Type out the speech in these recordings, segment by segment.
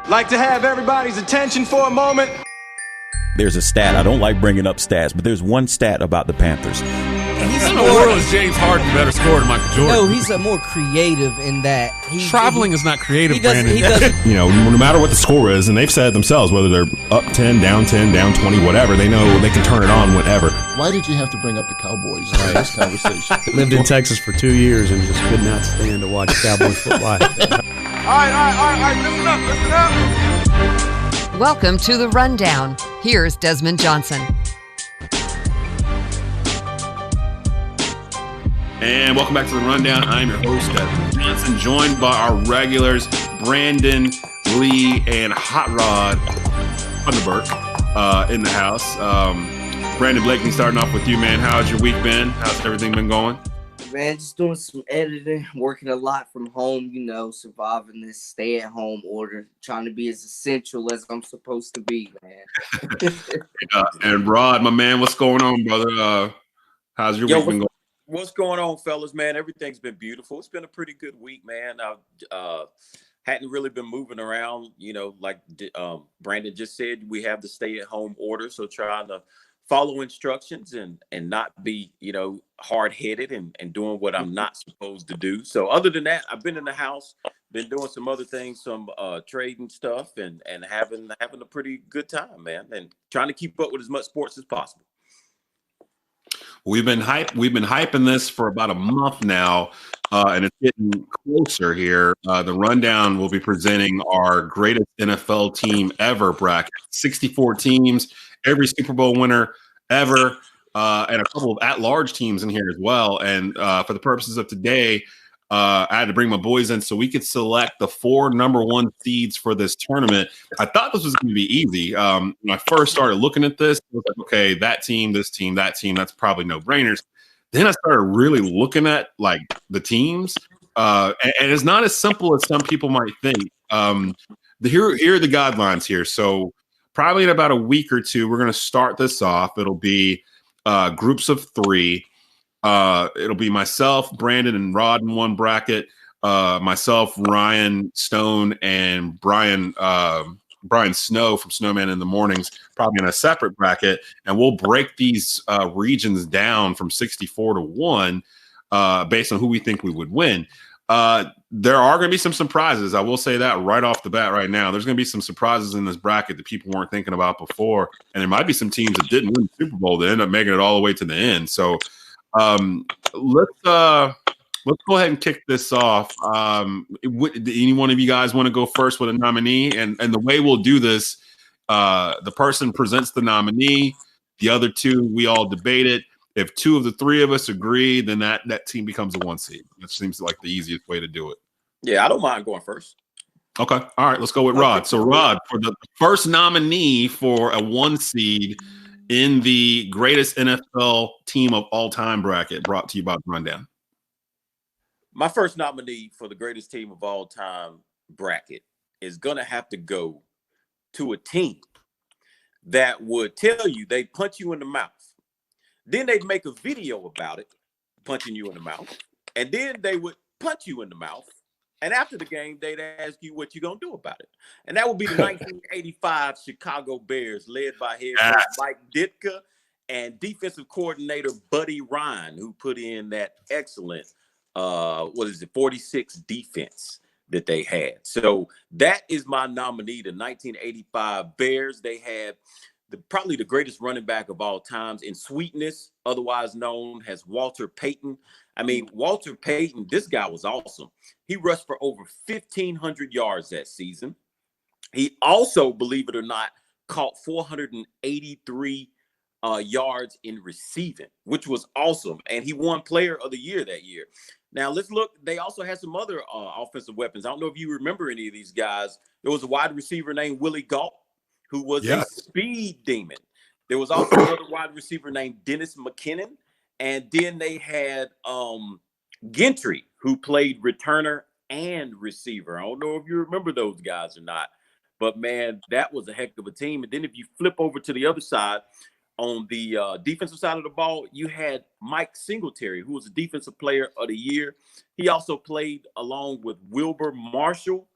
Like to have everybody's attention for a moment. There's a stat. I don't like bringing up stats, but there's one stat about the Panthers. He's in the world is James Harden better scorer than Michael Jordan? No, he's more creative in that. Traveling is not creative, Brandon. He doesn't. You know, no matter what the score is, and they've said it themselves, whether they're up 10, down 20, whatever, they know they can turn it on whenever. Why did you have to bring up the Cowboys in this conversation? Lived in Texas for 2 years and just could not stand to watch Cowboys football. All right, listen up. Welcome to The Rundown. Here's Desmond Johnson. And welcome back to The Rundown. I'm your host, Desmond Johnson, joined by our regulars, Brandon, Lee, and Hot Rod Thunderberg in the house. Brandon Blakeney, starting off with you, man. How's your week been? How's everything been going? Man, just doing some editing, working a lot from home, surviving this stay-at-home order, trying to be as essential as I'm supposed to be, man. And Rod, my man, what's going on, brother? How's your week been going? What's going on, fellas, man? Everything's been beautiful. It's been a pretty good week, man. I hadn't really been moving around, like Brandon just said, we have the stay-at-home order, so trying to follow instructions and not be, hard-headed and doing what I'm not supposed to do. So other than that, I've been in the house, been doing some other things, some trading stuff and having a pretty good time, man, and trying to keep up with as much sports as possible. We've been hyping this for about a month now, and it's getting closer here. The Rundown will be presenting our greatest NFL team ever bracket. 64 teams, every Super Bowl winner ever, and a couple of at-large teams in here as well. And for the purposes of today, I had to bring my boys in so we could select the 4 number 1 seeds for this tournament. I thought this was going to be easy. When I first started looking at this, I was like, okay, that team, this team, that team, that's probably no-brainers. Then I started really looking at like the teams, and it's not as simple as some people might think. Here are the guidelines here. So probably in about a week or two, we're going to start this off. It'll be groups of 3. It'll be myself, Brandon, and Rod in one bracket. Myself, Ryan Stone, and Brian Snow from Snowman in the Mornings, probably in a separate bracket. And we'll break these regions down from 64 to 1 based on who we think we would win. There are going to be some surprises. I will say that right off the bat right now. There's going to be some surprises in this bracket that people weren't thinking about before. And there might be some teams that didn't win the Super Bowl that end up making it all the way to the end. So let's go ahead and kick this off. Any one of you guys want to go first with a nominee? And the way we'll do this, the person presents the nominee. The other 2, we all debate it. If 2 of the 3 of us agree, then that team becomes a 1 seed. That seems like the easiest way to do it. Yeah, I don't mind going first. Okay. All right, let's go with Rod. So Rod, for the first nominee for a 1 seed in the greatest NFL team of all time bracket, brought to you by the Rundown. My first nominee for the greatest team of all time bracket is going to have to go to a team that would tell you they punch you in the mouth. Then they'd make a video about it, punching you in the mouth. And then they would punch you in the mouth. And after the game, they'd ask you what you're going to do about it. And that would be the 1985 Chicago Bears, led by head coach Mike Ditka and defensive coordinator Buddy Ryan, who put in that excellent 46 defense that they had. So that is my nominee, the 1985 Bears. They had probably the greatest running back of all times in Sweetness, otherwise known as Walter Payton. I mean, Walter Payton, this guy was awesome. He rushed for over 1,500 yards that season. He also, believe it or not, caught 483 yards in receiving, which was awesome. And he won Player of the Year that year. Now, let's look. They also had some other offensive weapons. I don't know if you remember any of these guys. There was a wide receiver named Willie Gault, who was a speed demon. There was also another wide receiver named Dennis McKinnon. And then they had Gentry, who played returner and receiver. I don't know if you remember those guys or not. But, man, that was a heck of a team. And then if you flip over to the other side, on the defensive side of the ball, you had Mike Singletary, who was a defensive player of the year. He also played along with Wilbur Marshall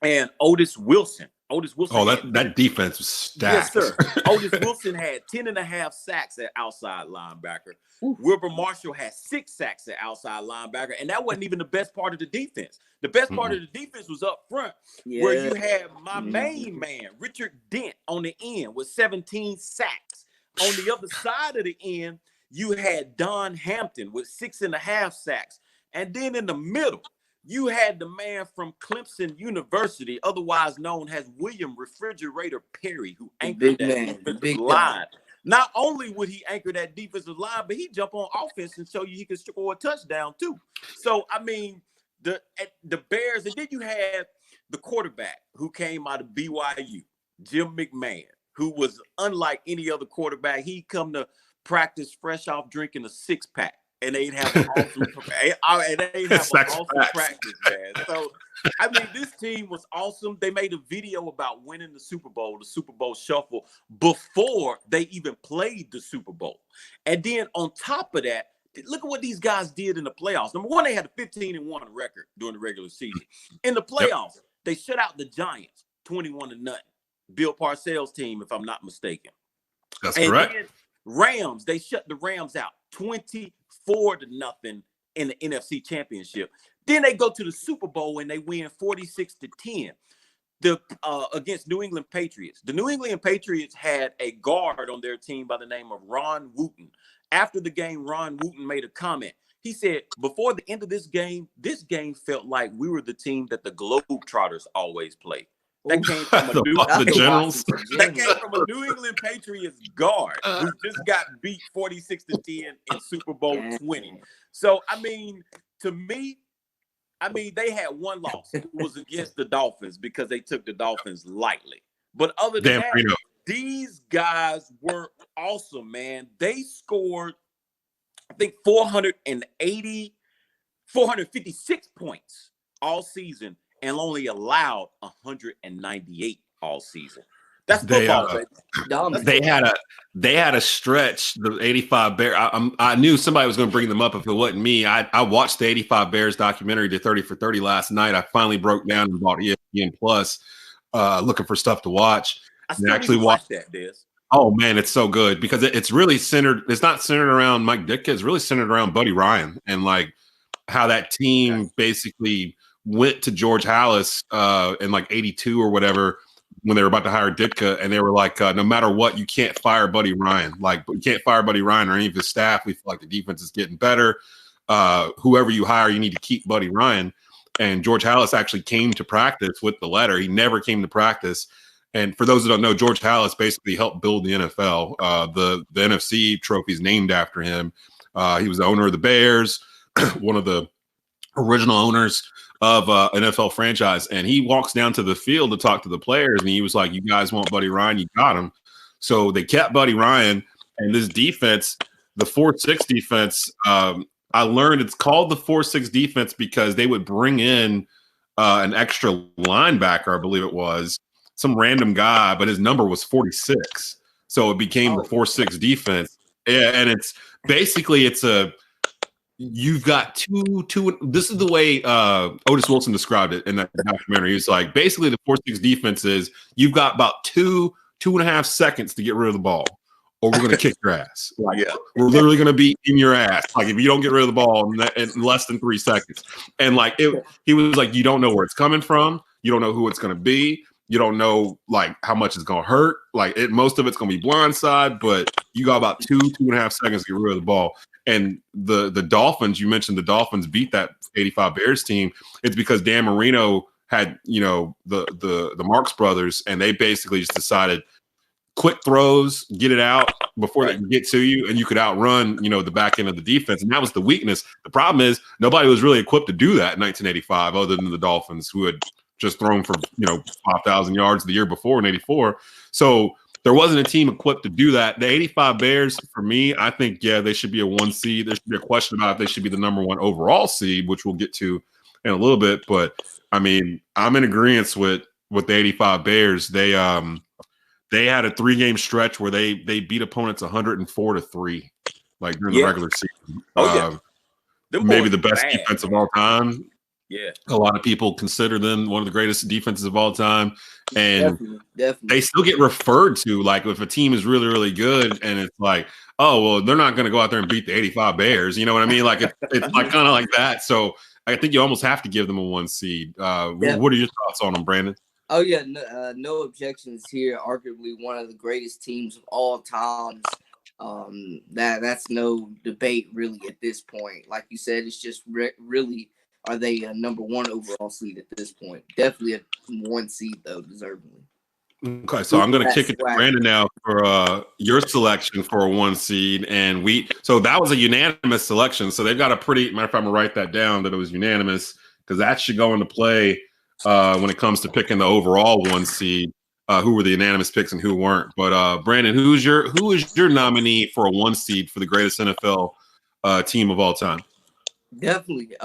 and Otis Wilson. Otis Wilson. Oh, that defense was stacked. Yes, sir. Otis Wilson had 10.5 sacks at outside linebacker. Ooh. Wilbur Marshall had 6 sacks at outside linebacker, and that wasn't even the best part of the defense. The best part of the defense was up front, where you had my main man, Richard Dent, on the end with 17 sacks. On the other side of the end, you had Don Hampton with 6.5 sacks. And then in the middle, you had the man from Clemson University, otherwise known as William Refrigerator Perry, who anchored that defensive line. Not only would he anchor that defensive line, but he'd jump on offense and show you he could score a touchdown too. So, I mean, the Bears, and then you had the quarterback who came out of BYU, Jim McMahon, who was unlike any other quarterback. He'd come to practice fresh off drinking a 6-pack. And they'd have an awesome, practice, man. So, I mean, this team was awesome. They made a video about winning the Super Bowl Shuffle, before they even played the Super Bowl. And then on top of that, look at what these guys did in the playoffs. Number one, they had a 15-1 record during the regular season. In the playoffs, they shut out the Giants 21-0. Bill Parcells' team, if I'm not mistaken. That's correct. Then Rams, they shut the Rams out 24-0 in the NFC Championship. Then they go to the Super Bowl and they win 46-10 against New England Patriots. The New England Patriots had a guard on their team by the name of Ron Wooten. After the game, Ron Wooten made a comment. He said, before the end of this game felt like we were the team that the Globetrotters always play. That came from the Generals. That came from a New England Patriots guard who just got beat 46-10 in Super Bowl 20. So, I mean, to me, they had one loss. It was against the Dolphins because they took the Dolphins lightly. But other than that, these guys were awesome, man. They scored, I think, 456 points all season, and only allowed 198 all season. That's football. They had a stretch. The 85 Bears. I knew somebody was going to bring them up if it wasn't me. I watched the 85 Bears documentary, the 30 for 30 last night. I finally broke down and bought ESPN Plus, looking for stuff to watch. I still actually watched that, Des. Oh man, it's so good because it's really centered. It's not centered around Mike Ditka. It's really centered around Buddy Ryan and like how that team basically went to George Halas in like 82 or whatever when they were about to hire Ditka, and they were like, no matter what, you can't fire Buddy Ryan. Like, you can't fire Buddy Ryan or any of his staff. We feel like the defense is getting better. Whoever you hire, you need to keep Buddy Ryan. And George Halas actually came to practice with the letter. He never came to practice. And for those that don't know, George Halas basically helped build the NFL. The NFC trophy is named after him. He was the owner of the Bears, one of the original owners of NFL franchise, and he walks down to the field to talk to the players, and he was like, you guys want Buddy Ryan? You got him. So they kept Buddy Ryan, and this defense, the 4-6 defense, I learned it's called the 4-6 defense because they would bring in an extra linebacker, I believe it was, some random guy, but his number was 46. So it became the 4-6 defense. Yeah, and it's basically you've got two. This is the way Otis Wilson described it in that documentary. He's like, basically the 4-6 defense is you've got about 2.5 seconds to get rid of the ball, or we're going to kick your ass. Like, we're literally going to be in your ass. Like, if you don't get rid of the ball in less than 3 seconds. And like, he was like, you don't know where it's coming from. You don't know who it's going to be. You don't know like how much it's going to hurt. Like most of it's going to be blindside, but you got about 2.5 seconds to get rid of the ball. And the Dolphins, you mentioned the Dolphins beat that 85 Bears team. It's because Dan Marino had, the Marks brothers, and they basically just decided quick throws, get it out before they can get to you, and you could outrun, the back end of the defense. And that was the weakness. The problem is nobody was really equipped to do that in 1985 other than the Dolphins, who had just thrown for, 5,000 yards the year before in 84. So there wasn't a team equipped to do that. The 85 Bears, for me, I think, they should be a 1 seed. There should be a question about if they should be the number 1 overall seed, which we'll get to in a little bit. But, I mean, I'm in agreement with the 85 Bears. They had a 3-game stretch where they beat opponents 104-3, like during the regular season. Maybe the best defense of all time. Yeah. A lot of people consider them one of the greatest defenses of all time. And Definitely. they still get referred to, like, if a team is really, really good and it's like, oh, well, they're not going to go out there and beat the 85 Bears. You know what I mean? Like, it's like kind of like that. So I think you almost have to give them a 1 seed. What are your thoughts on them, Brandon? Oh, yeah. No objections here. Arguably one of the greatest teams of all times. That's no debate really at this point. Like you said, it's just really, are they a number 1 overall seed at this point? Definitely a 1 seed, though, deservedly. Okay, so I'm going to kick it to Brandon now for your selection for a 1 seed, and so that was a unanimous selection. So they've got a pretty, matter of fact, I'm going to write that down that it was unanimous, because that should go into play when it comes to picking the overall 1 seed. Who were the unanimous picks and who weren't? But Brandon, who is your nominee for a 1 seed for the greatest NFL team of all time? Definitely.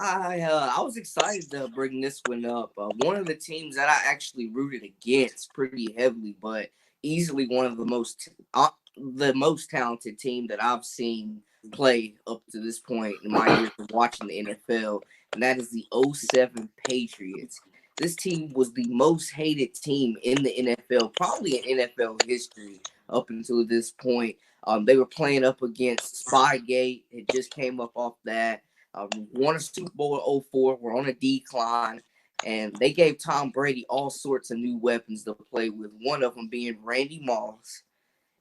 I was excited to bring this one up. One of the teams that I actually rooted against pretty heavily, but easily one of the most talented team that I've seen play up to this point in my years of watching the NFL, and that is the 2007 Patriots. This team was the most hated team in the NFL, probably in NFL history up until this point. They were playing up against Spygate. It just came up off that. Won a Super Bowl in 2004. We're on a decline. And they gave Tom Brady all sorts of new weapons to play with, one of them being Randy Moss.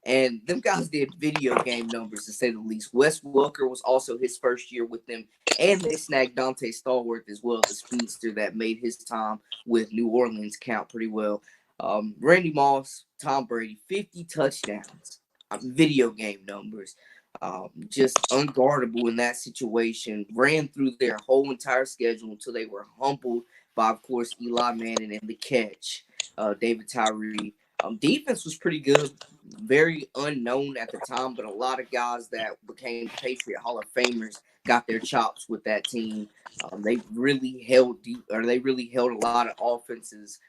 And them guys did video game numbers, to say the least. Wes Welker was also his first year with them. And they snagged Dante Stallworth as well, the speedster that made his time with New Orleans count pretty well. Randy Moss, Tom Brady, 50 touchdowns. Video game numbers. Just unguardable in that situation. Ran through their whole entire schedule until they were humbled by, of course, Eli Manning and the catch, David Tyree. Defense was pretty good, very unknown at the time, but a lot of guys that became Patriot Hall of Famers got their chops with that team. They really held a lot of offenses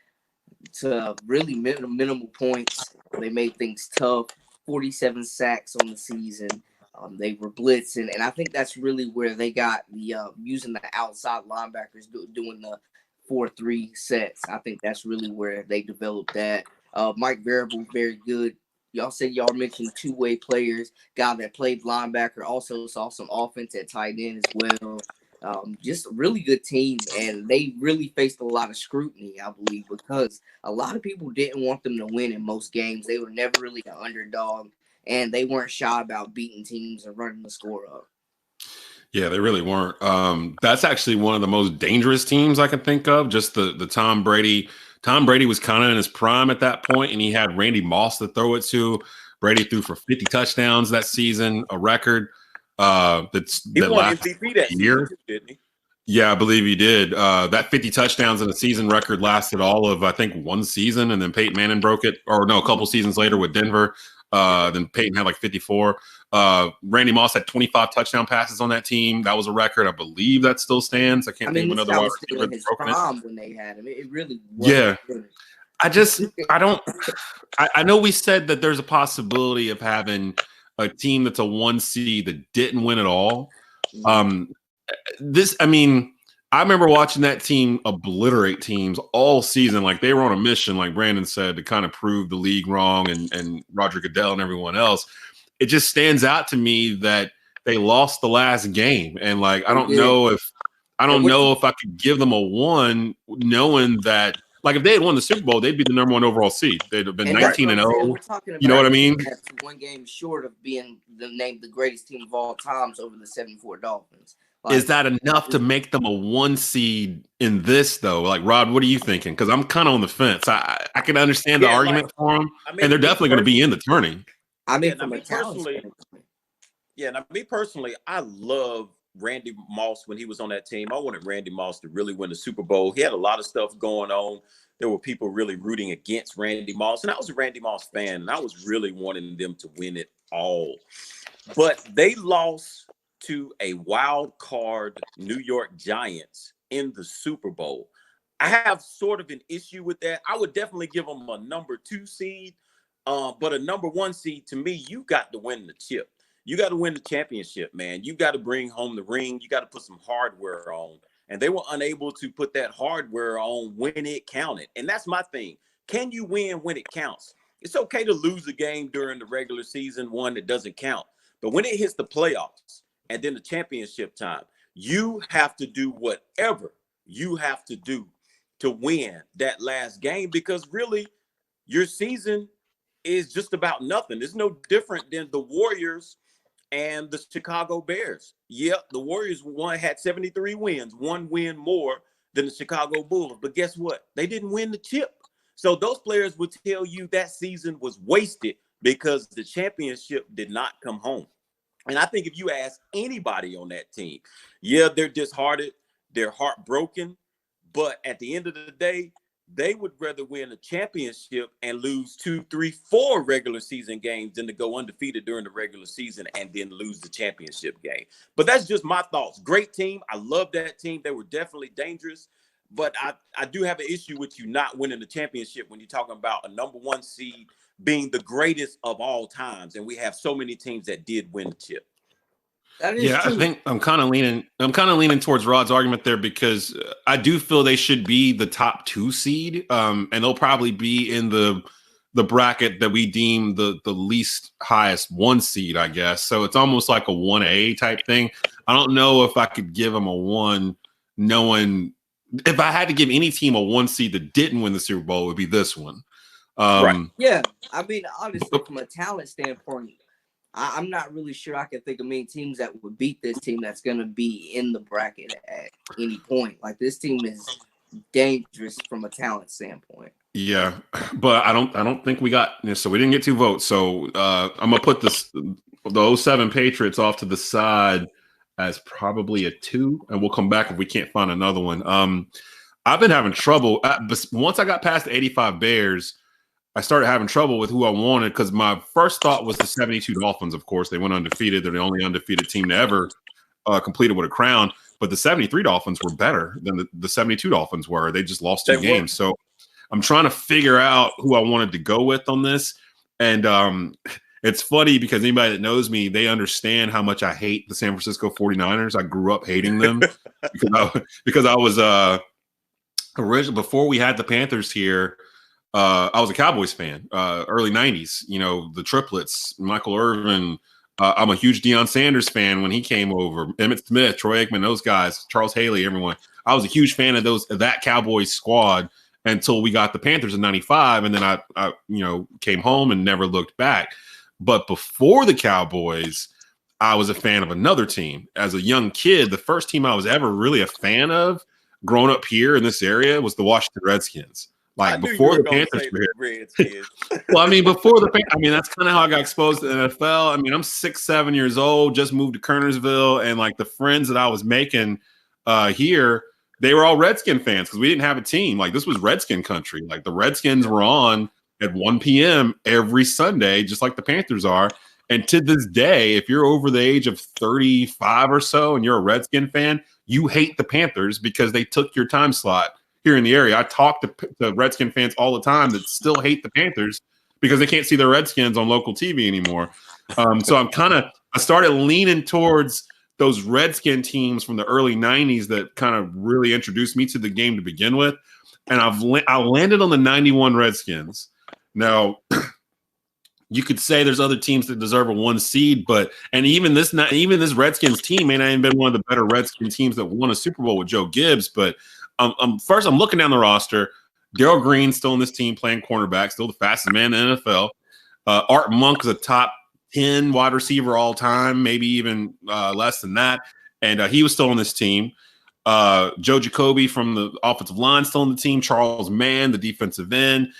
to really minimal points. They made things tough. 47 sacks on the season. They were blitzing, and I think that's really where they got the using the outside linebackers doing the 4-3 sets. I think that's really where they developed that. Mike Variable, very good. Y'all said y'all mentioned 2-way players, guy that played linebacker, also saw some offense at tight end as well. Just a really good team, and they really faced a lot of scrutiny, I believe, because a lot of people didn't want them to win in most games. They were never really an underdog, and they weren't shy about beating teams and running the score up. Yeah, they really weren't. That's actually one of the most dangerous teams I can think of. Just the Tom Brady. Tom Brady was kind of in his prime at that point, and he had Randy Moss to throw it to. Brady threw for 50 touchdowns that season, a record. He won MVP that year, didn't he? Yeah, I believe he did. That 50 touchdowns in a season record lasted all of, I think, 1 season, and then Peyton Manning broke it, or no, a couple seasons later with Denver. Then Peyton had like 54. Randy Moss had 25 touchdown passes on that team. That was a record. I believe that still stands. I can't think of another wide receiver that's broken it. When they had him, it really yeah. Good. I know we said that there's a possibility of having a team that's a 1 seed that didn't win at all. I remember watching that team obliterate teams all season. Like, they were on a mission, like Brandon said, to kind of prove the league wrong and Roger Goodell and everyone else. It just stands out to me that they lost the last game. And like, I don't know if I could give them a 1, knowing that, like, if they had won the Super Bowl, they'd be the number 1 overall seed. They'd have been 19-0. You know what I mean? That's 1 game short of being named the greatest team of all times over the 74 Dolphins. Like, is that enough to make them a 1 seed in this, though? Like, Rod, what are you thinking? Because I'm kind of on the fence. I can understand the argument for them, and they're definitely going to be in the tourney. Me personally, I love Randy Moss when he was on that team. I wanted Randy Moss to really win the Super Bowl. He had a lot of stuff going on. There were people really rooting against Randy Moss, and I was a Randy Moss fan, and I was really wanting them to win it all. But they lost to a wild card New York Giants in the Super Bowl. I have sort of an issue with that. I would definitely give them a number 2 seed, but a number 1 seed, to me, you got to win the chip. You got to win the championship, man. You got to bring home the ring. You got to put some hardware on. and they were unable to put that hardware on when it counted. And that's my thing. Can you win when it counts? It's okay to lose a game during the regular season, one that doesn't count. But when it hits the playoffs and then the championship time, you have to do whatever you have to do to win that last game, because really your season is just about nothing. It's no different than the Warriors and the Chicago Bears. Yep, the Warriors had 73 wins, one win more than the Chicago Bulls. But guess what? They didn't win the chip. So those players would tell you that season was wasted because the championship did not come home. And I think if you ask anybody on that team, yeah, they're disheartened, they're heartbroken, but at the end of the day, they would rather win a championship and lose 2, 3, 4 regular season games than to go undefeated during the regular season and then lose the championship game. But that's just my thoughts. Great team. I love that team. They were definitely dangerous. But I do have an issue with you not winning the championship when you're talking about a number 1 seed being the greatest of all times. And we have so many teams that did win the chip. Yeah, true. I think I'm kind of leaning towards Rod's argument there, because I do feel they should be the top 2 seed, and they'll probably be in the bracket that we deem the least highest 1 seed, I guess. So it's almost like a 1A type thing. I don't know if I could give them a 1, knowing if I had to give any team a 1 seed that didn't win the Super Bowl, it would be this one. Right. Yeah, I mean, honestly, from a talent standpoint, I'm not really sure I can think of many teams that would beat this team that's going to be in the bracket at any point. Like, this team is dangerous from a talent standpoint. Yeah, but I don't think we got, so we didn't get 2 votes. So I'm gonna put the 07 Patriots off to the side as probably a 2, and we'll come back if we can't find another one. I've been having trouble. But once I got past the 85 Bears, I started having trouble with who I wanted, because my first thought was the 72 Dolphins. Of course, they went undefeated. They're the only undefeated team to ever completed with a crown. But the 73 Dolphins were better than the 72 Dolphins were. They just lost 2 games. So I'm trying to figure out who I wanted to go with on this. And it's funny because anybody that knows me, they understand how much I hate the San Francisco 49ers. I grew up hating them because I was originally, before we had the Panthers here, I was a Cowboys fan, early 90s, the triplets, Michael Irvin. I'm a huge Deion Sanders fan when he came over, Emmitt Smith, Troy Aikman, those guys, Charles Haley, everyone. I was a huge fan of that Cowboys squad until we got the Panthers in 95. And then I came home and never looked back. But before the Cowboys, I was a fan of another team. As a young kid, the first team I was ever really a fan of growing up here in this area was the Washington Redskins. Like before the Panthers were here. Well, I mean, that's kind of how I got exposed to the NFL. I mean, I'm 6, 7 years old, just moved to Kernersville, and like the friends that I was making here, they were all Redskin fans because we didn't have a team. Like, this was Redskin country. Like, the Redskins were on at 1 p.m. every Sunday, just like the Panthers are. And to this day, if you're over the age of 35 or so and you're a Redskin fan, you hate the Panthers because they took your time slot here in the area. I talk to Redskin fans all the time that still hate the Panthers because they can't see their Redskins on local TV anymore. So I started leaning towards those Redskin teams from the early 90s that kind of really introduced me to the game to begin with. And I landed on the 91 Redskins. Now, you could say there's other teams that deserve a 1 seed, and even this Redskins team may not even been one of the better Redskin teams that won a Super Bowl with Joe Gibbs. But first, I'm looking down the roster. Darryl Green still in this team playing cornerback, still the fastest man in the NFL. Art Monk is a top 10 wide receiver all time, maybe even less than that. And he was still on this team. Joe Jacoby from the offensive line still on the team. Charles Mann, the defensive end.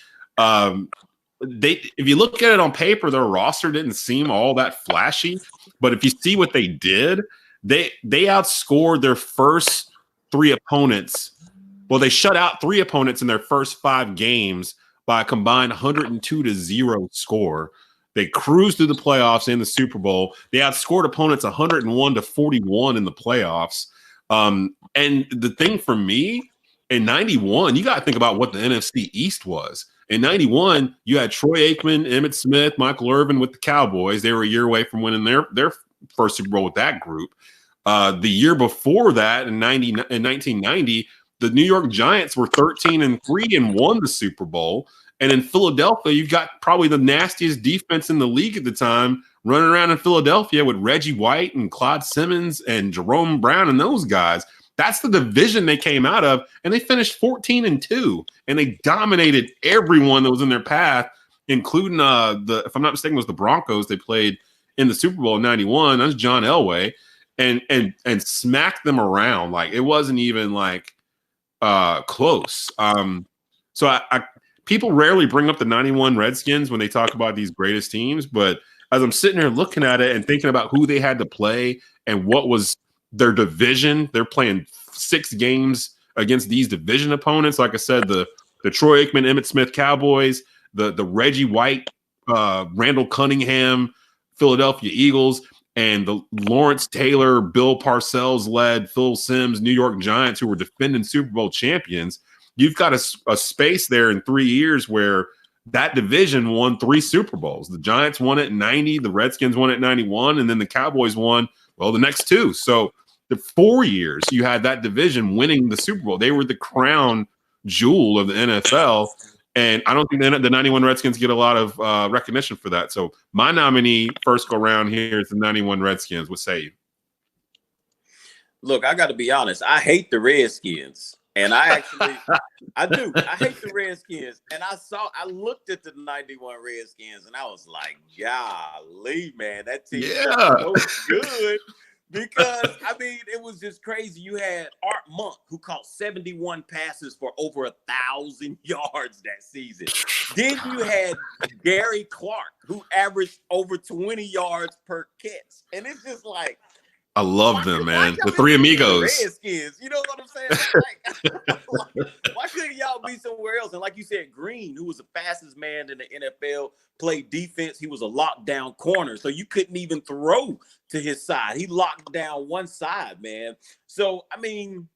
If you look at it on paper, their roster didn't seem all that flashy. But if you see what they did, they outscored their first 3 opponents. Well, they shut out 3 opponents in their first 5 games by a combined 102-0 score. They cruised through the playoffs in the Super Bowl. They outscored opponents 101-41 in the playoffs. And the thing for me, in 91, you got to think about what the NFC East was. In 91, you had Troy Aikman, Emmitt Smith, Michael Irvin with the Cowboys. They were a year away from winning their first Super Bowl with that group. The year before that, in 1990, the New York Giants were 13-3 and won the Super Bowl. And in Philadelphia, you've got probably the nastiest defense in the league at the time running around in Philadelphia with Reggie White and Claude Simmons and Jerome Brown and those guys. That's the division they came out of, and they finished 14-2, and they dominated everyone that was in their path, including if I'm not mistaken, was the Broncos. They played in the Super Bowl in '91. That's John Elway, and smacked them around. Like it wasn't even like close. So I people rarely bring up the '91 Redskins when they talk about these greatest teams, but as I'm sitting here looking at it and thinking about who they had to play and what was their division, they're playing 6 games against these division opponents. Like I said, the Troy Aikman, Emmitt Smith Cowboys, the Reggie White, Randall Cunningham, Philadelphia Eagles, and the Lawrence Taylor, Bill Parcells led Phil Simms, New York Giants, who were defending Super Bowl champions. You've got a space there in 3 years where that division won 3 Super Bowls. The Giants won it in 90, the Redskins won it in 91, and then the Cowboys won, the next 2. So the 4 years you had that division winning the Super Bowl. They were the crown jewel of the NFL, and I don't think the 91 Redskins get a lot of recognition for that. So my nominee first go round here is the 91 Redskins. What say you? Look, I got to be honest. I hate the Redskins. And I do. I hate the Redskins. And I looked at the 91 Redskins and I was like, golly, man, that team is so good. Because, I mean, it was just crazy. You had Art Monk, who caught 71 passes for over 1,000 yards that season. Then you had Gary Clark, who averaged over 20 yards per catch. And it's just like, I love them, man. The Three Amigos. Redskins, you know what I'm saying? Why couldn't y'all be somewhere else? And like you said, Green, who was the fastest man in the NFL, played defense. He was a lockdown corner, so you couldn't even throw to his side. He locked down one side, man. So, I mean,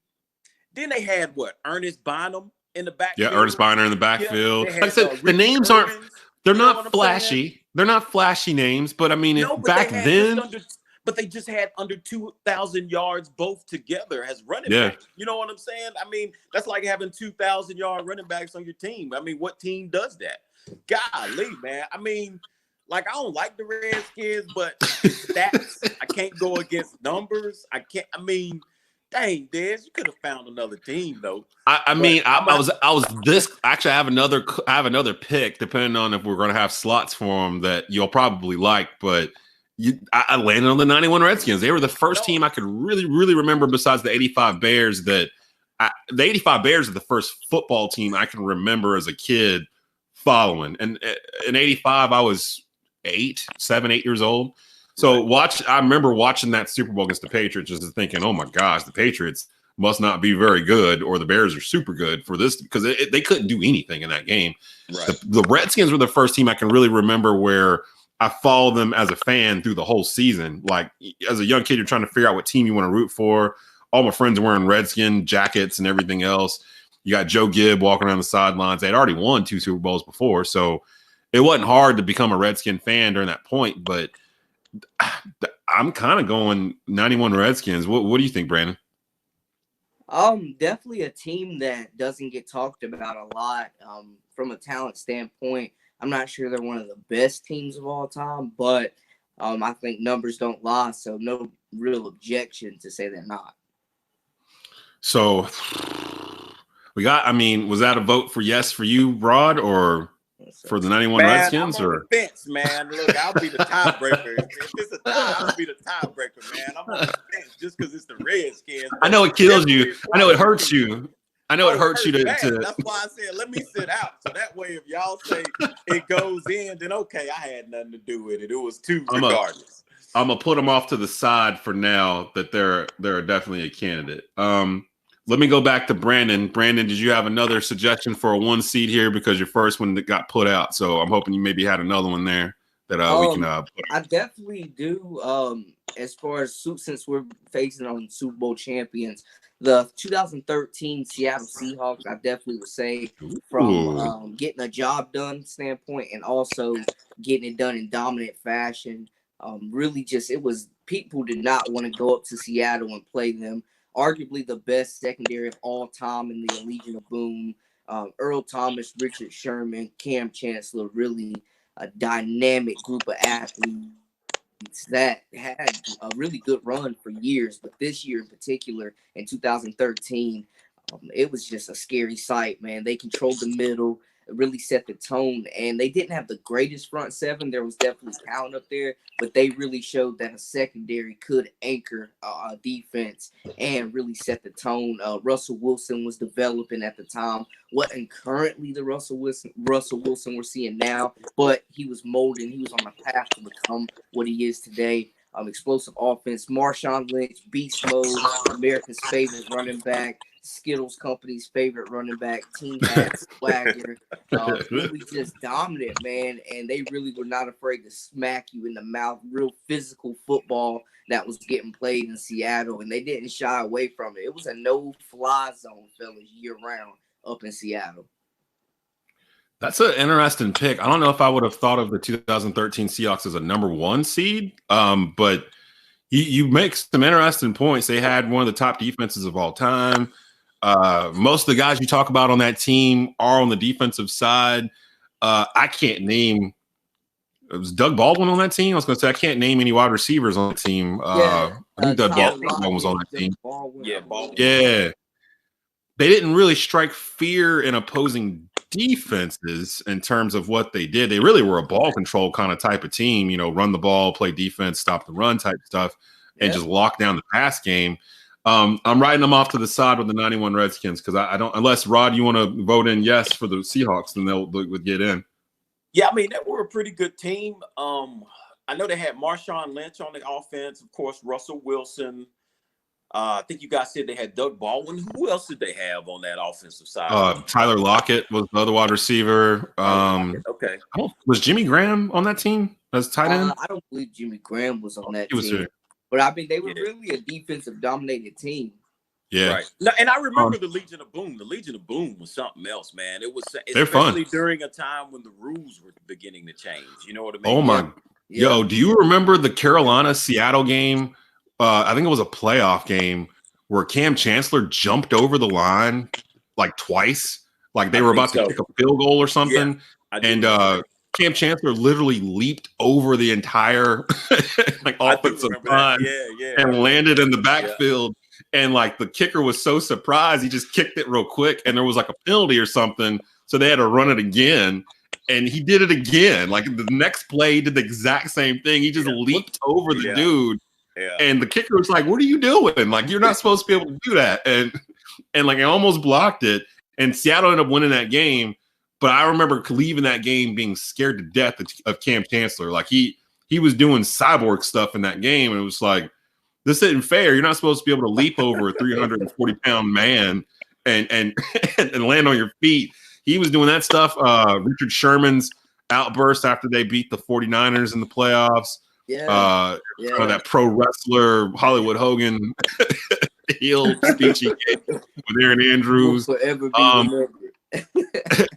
then they had Ernest Bynum in the backfield. Yeah, Ernest Bynum in the backfield. Had, like I said, the names aren't – they're not flashy. They're not flashy names, but, I mean, back then – but they just had under 2,000 yards both together as running backs. You know what I'm saying? I mean, that's like having 2,000-yard running backs on your team. I mean, what team does that? Golly, man. I mean, like, I don't like the Redskins, but stats, I can't go against numbers. I mean, dang, Dez, you could have found another team, though. I was this. Actually, I have another pick, depending on if we're going to have slots for them that you'll probably like, but – I landed on the 91 Redskins. They were the first team I could really, really remember besides the 85 Bears the 85 Bears are the first football team I can remember as a kid following. And in 85, I was 7, 8 years old. So I remember watching that Super Bowl against the Patriots just thinking, oh my gosh, the Patriots must not be very good or the Bears are super good for this because they couldn't do anything in that game. Right. The Redskins were the first team I can really remember where I followed them as a fan through the whole season. Like as a young kid, you're trying to figure out what team you want to root for. All my friends are wearing Redskin jackets and everything else. You got Joe Gibb walking around the sidelines. They'd already won 2 Super Bowls before, so it wasn't hard to become a Redskin fan during that point. But I'm kind of going 91 Redskins. What do you think, Brandon? Definitely a team that doesn't get talked about a lot from a talent standpoint. I'm not sure they're one of the best teams of all time, but I think numbers don't lie, so no real objection to say they're not. So was that a vote for yes for you, Rod, or for the 91 Redskins? I'm on the fence, man. Look, I'll be the tiebreaker. If it's a tie, I'll be the tiebreaker, man. I'm on the fence just because it's the Redskins. I know it kills you. I know it hurts you. I know it hurts you to. That's why I said let me sit out. So that way, if y'all say it goes in, then okay, I had nothing to do with it. It was 2 regardless. I'm gonna put them off to the side for now. That they're definitely a candidate. Let me go back to Brandon. Brandon, did you have another suggestion for a 1 seed here because your first one that got put out? So I'm hoping you maybe had another one there that we can. I definitely do. As far as since we're facing on Super Bowl champions. The 2013 Seattle Seahawks, I definitely would say from getting a job done standpoint and also getting it done in dominant fashion. Really just, it was people did not want to go up to Seattle and play them. Arguably the best secondary of all time in the Legion of Boom. Earl Thomas, Richard Sherman, Cam Chancellor, really a dynamic group of athletes that had a really good run for years. But this year in particular, in 2013, it was just a scary sight, man. They controlled the middle, really set the tone, and they didn't have the greatest front seven. There was definitely talent up there, but they really showed that a secondary could anchor a defense and really set the tone. Russell Wilson was developing at the time. Wasn't currently the Russell Wilson we're seeing now, but he was molding. He was on the path to become what he is today. Explosive offense. Marshawn Lynch, beast mode, America's favorite running back, Skittles Company's favorite running back, Team Hat Swagger. Really just dominant, man. And they really were not afraid to smack you in the mouth. Real physical football that was getting played in Seattle, and they didn't shy away from it. It was a no-fly zone, fellas, year-round up in Seattle. That's an interesting pick. I don't know if I would have thought of the 2013 Seahawks as a number 1 seed, but you make some interesting points. They had one of the top defenses of all time. Most of the guys you talk about on that team are on the defensive side. I can't name. It was Doug Baldwin on that team. I was going to say I can't name any wide receivers on the team. I think Doug Baldwin was on that team. Baldwin. Yeah. They didn't really strike fear in opposing defenses in terms of what they did. They really were a ball control kind of type of team, run the ball, play defense, stop the run type stuff, and just lock down the pass game. I'm writing them off to the side with the 91 Redskins because I don't, unless Rod, you want to vote in yes for the Seahawks, then they would get in. Yeah, I mean, they were a pretty good team. I know they had Marshawn Lynch on the offense, of course, Russell Wilson. I think you guys said they had Doug Baldwin. Who else did they have on that offensive side? Tyler Lockett was the other wide receiver. Okay. Was Jimmy Graham on that team as tight end? I don't believe Jimmy Graham was on that team. But, I mean, they were really a defensive-dominated team. Yeah. Right. No, and I remember the Legion of Boom. The Legion of Boom was something else, man. It was especially during a time when the rules were beginning to change. You know what I mean? Oh, my. Yeah. Yo, do you remember the Carolina-Seattle game? I think it was a playoff game where Cam Chancellor jumped over the line like twice. Like they were about to kick a field goal or something. Yeah, and Cam Chancellor literally leaped over the entire offensive line and landed in the backfield. Yeah. And like the kicker was so surprised, he just kicked it real quick. And there was like a penalty or something. So they had to run it again. And he did it again. Like the next play, he did the exact same thing. He just leaped over the dude. Yeah. And the kicker was like, "What are you doing? Like, you're not supposed to be able to do that." And like, I almost blocked it. And Seattle ended up winning that game. But I remember leaving that game being scared to death of Cam Chancellor. Like he was doing cyborg stuff in that game, and it was like, this isn't fair. You're not supposed to be able to leap over a 340-pound man and land on your feet. He was doing that stuff. Richard Sherman's outburst after they beat the 49ers in the playoffs. That pro wrestler Hollywood Hogan heel speech he gave with Aaron Andrews. Forever be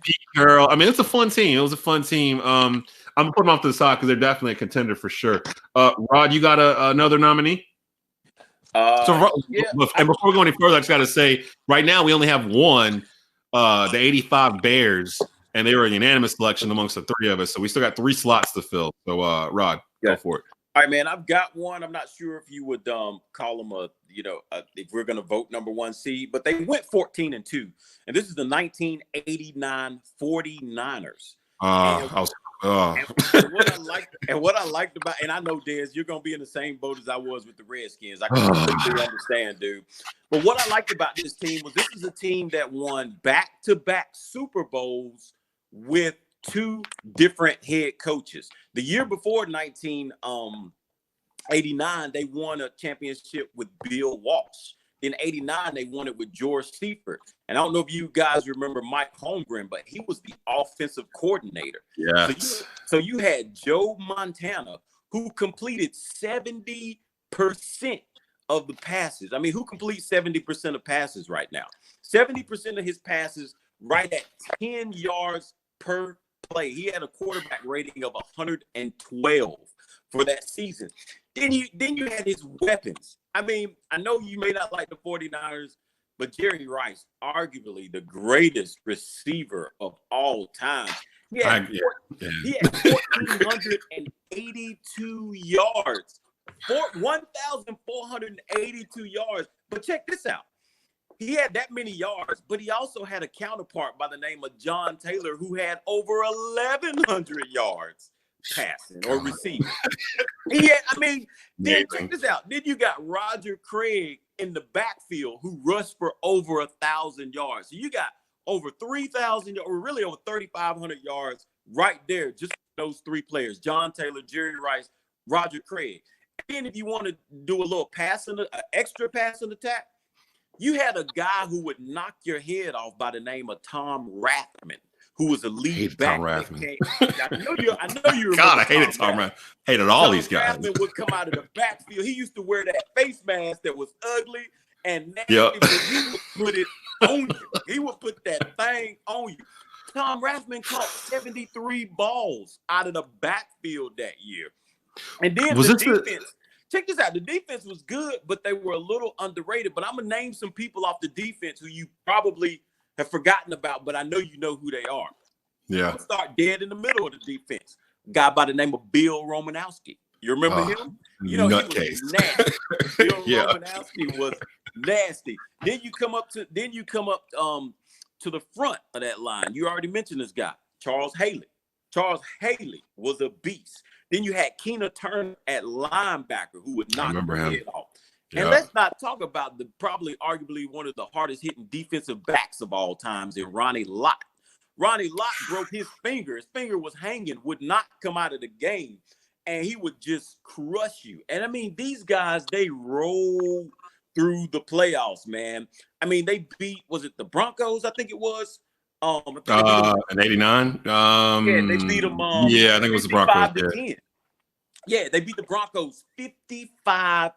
Pete Carroll. I mean, it's a fun team. It was a fun team. I'm gonna put them off to the side because they're definitely a contender for sure. Rod, you got another nominee? And before we go any further, I just got to say, right now we only have one, the '85 Bears, and they were a unanimous selection amongst the three of us. So we still got 3 slots to fill. So, Rod, go for it. All right, man. I've got one. I'm not sure if you would call them if we're going to vote number 1 seed, but they went 14-2, and this is the 1989 49ers. And what I liked about, and I know, Dez, you're going to be in the same boat as I was with the Redskins. I can completely understand, dude. But what I liked about this team was this is a team that won back-to-back Super Bowls with 2 different head coaches. The year before 1989, they won a championship with Bill Walsh. In 89, they won it with George Seifert. And I don't know if you guys remember Mike Holmgren, but he was the offensive coordinator. Yeah. So you had Joe Montana, who completed 70% of the passes. I mean, who completes 70% of passes right now? 70% of his passes right at 10 yards per play. He had a quarterback rating of 112 for that season. Then you had his weapons. I mean, I know you may not like the 49ers, but Jerry Rice, arguably the greatest receiver of all time. He had 1,482 yards. 1,482 yards. But check this out. He had that many yards, but he also had a counterpart by the name of John Taylor who had over 1,100 yards passing or receiving. Then check this out. Then you got Roger Craig in the backfield who rushed for over 1,000 yards. So you got over 3,000 or really over 3,500 yards right there, just those three players, John Taylor, Jerry Rice, Roger Craig. And then if you want to do a little extra passing attack, you had a guy who would knock your head off by the name of Tom Rathman, who was a lead back. Tom Rathman. I know you remember. God, I hated Tom Rathman. Hated all these guys. Rathman would come out of the backfield. He used to wear that face mask that was ugly and nasty, but he would put it on you. He would put that thing on you. Tom Rathman caught 73 balls out of the backfield that year. And then check this out. The defense was good, but they were a little underrated. But I'm going to name some people off the defense who you probably have forgotten about, but I know you know who they are. Yeah. I'm going to start dead in the middle of the defense. A guy by the name of Bill Romanowski. You remember him? You know, he was nasty. Bill Romanowski was nasty. Then you come up to the front of that line. You already mentioned this guy, Charles Haley. Charles Haley was a beast. Then you had Keena Turner at linebacker who would knock your head off. Yeah. And let's not talk about the arguably one of the hardest hitting defensive backs of all times in Ronnie Lott. Ronnie Lott broke his finger. His finger was hanging, would not come out of the game, and he would just crush you. And I mean, these guys, they rolled through the playoffs, man. I mean, they beat, was it the Broncos? I think it was. In '89. Yeah, they beat them. I think it was the Broncos. Yeah, they beat the Broncos 55-10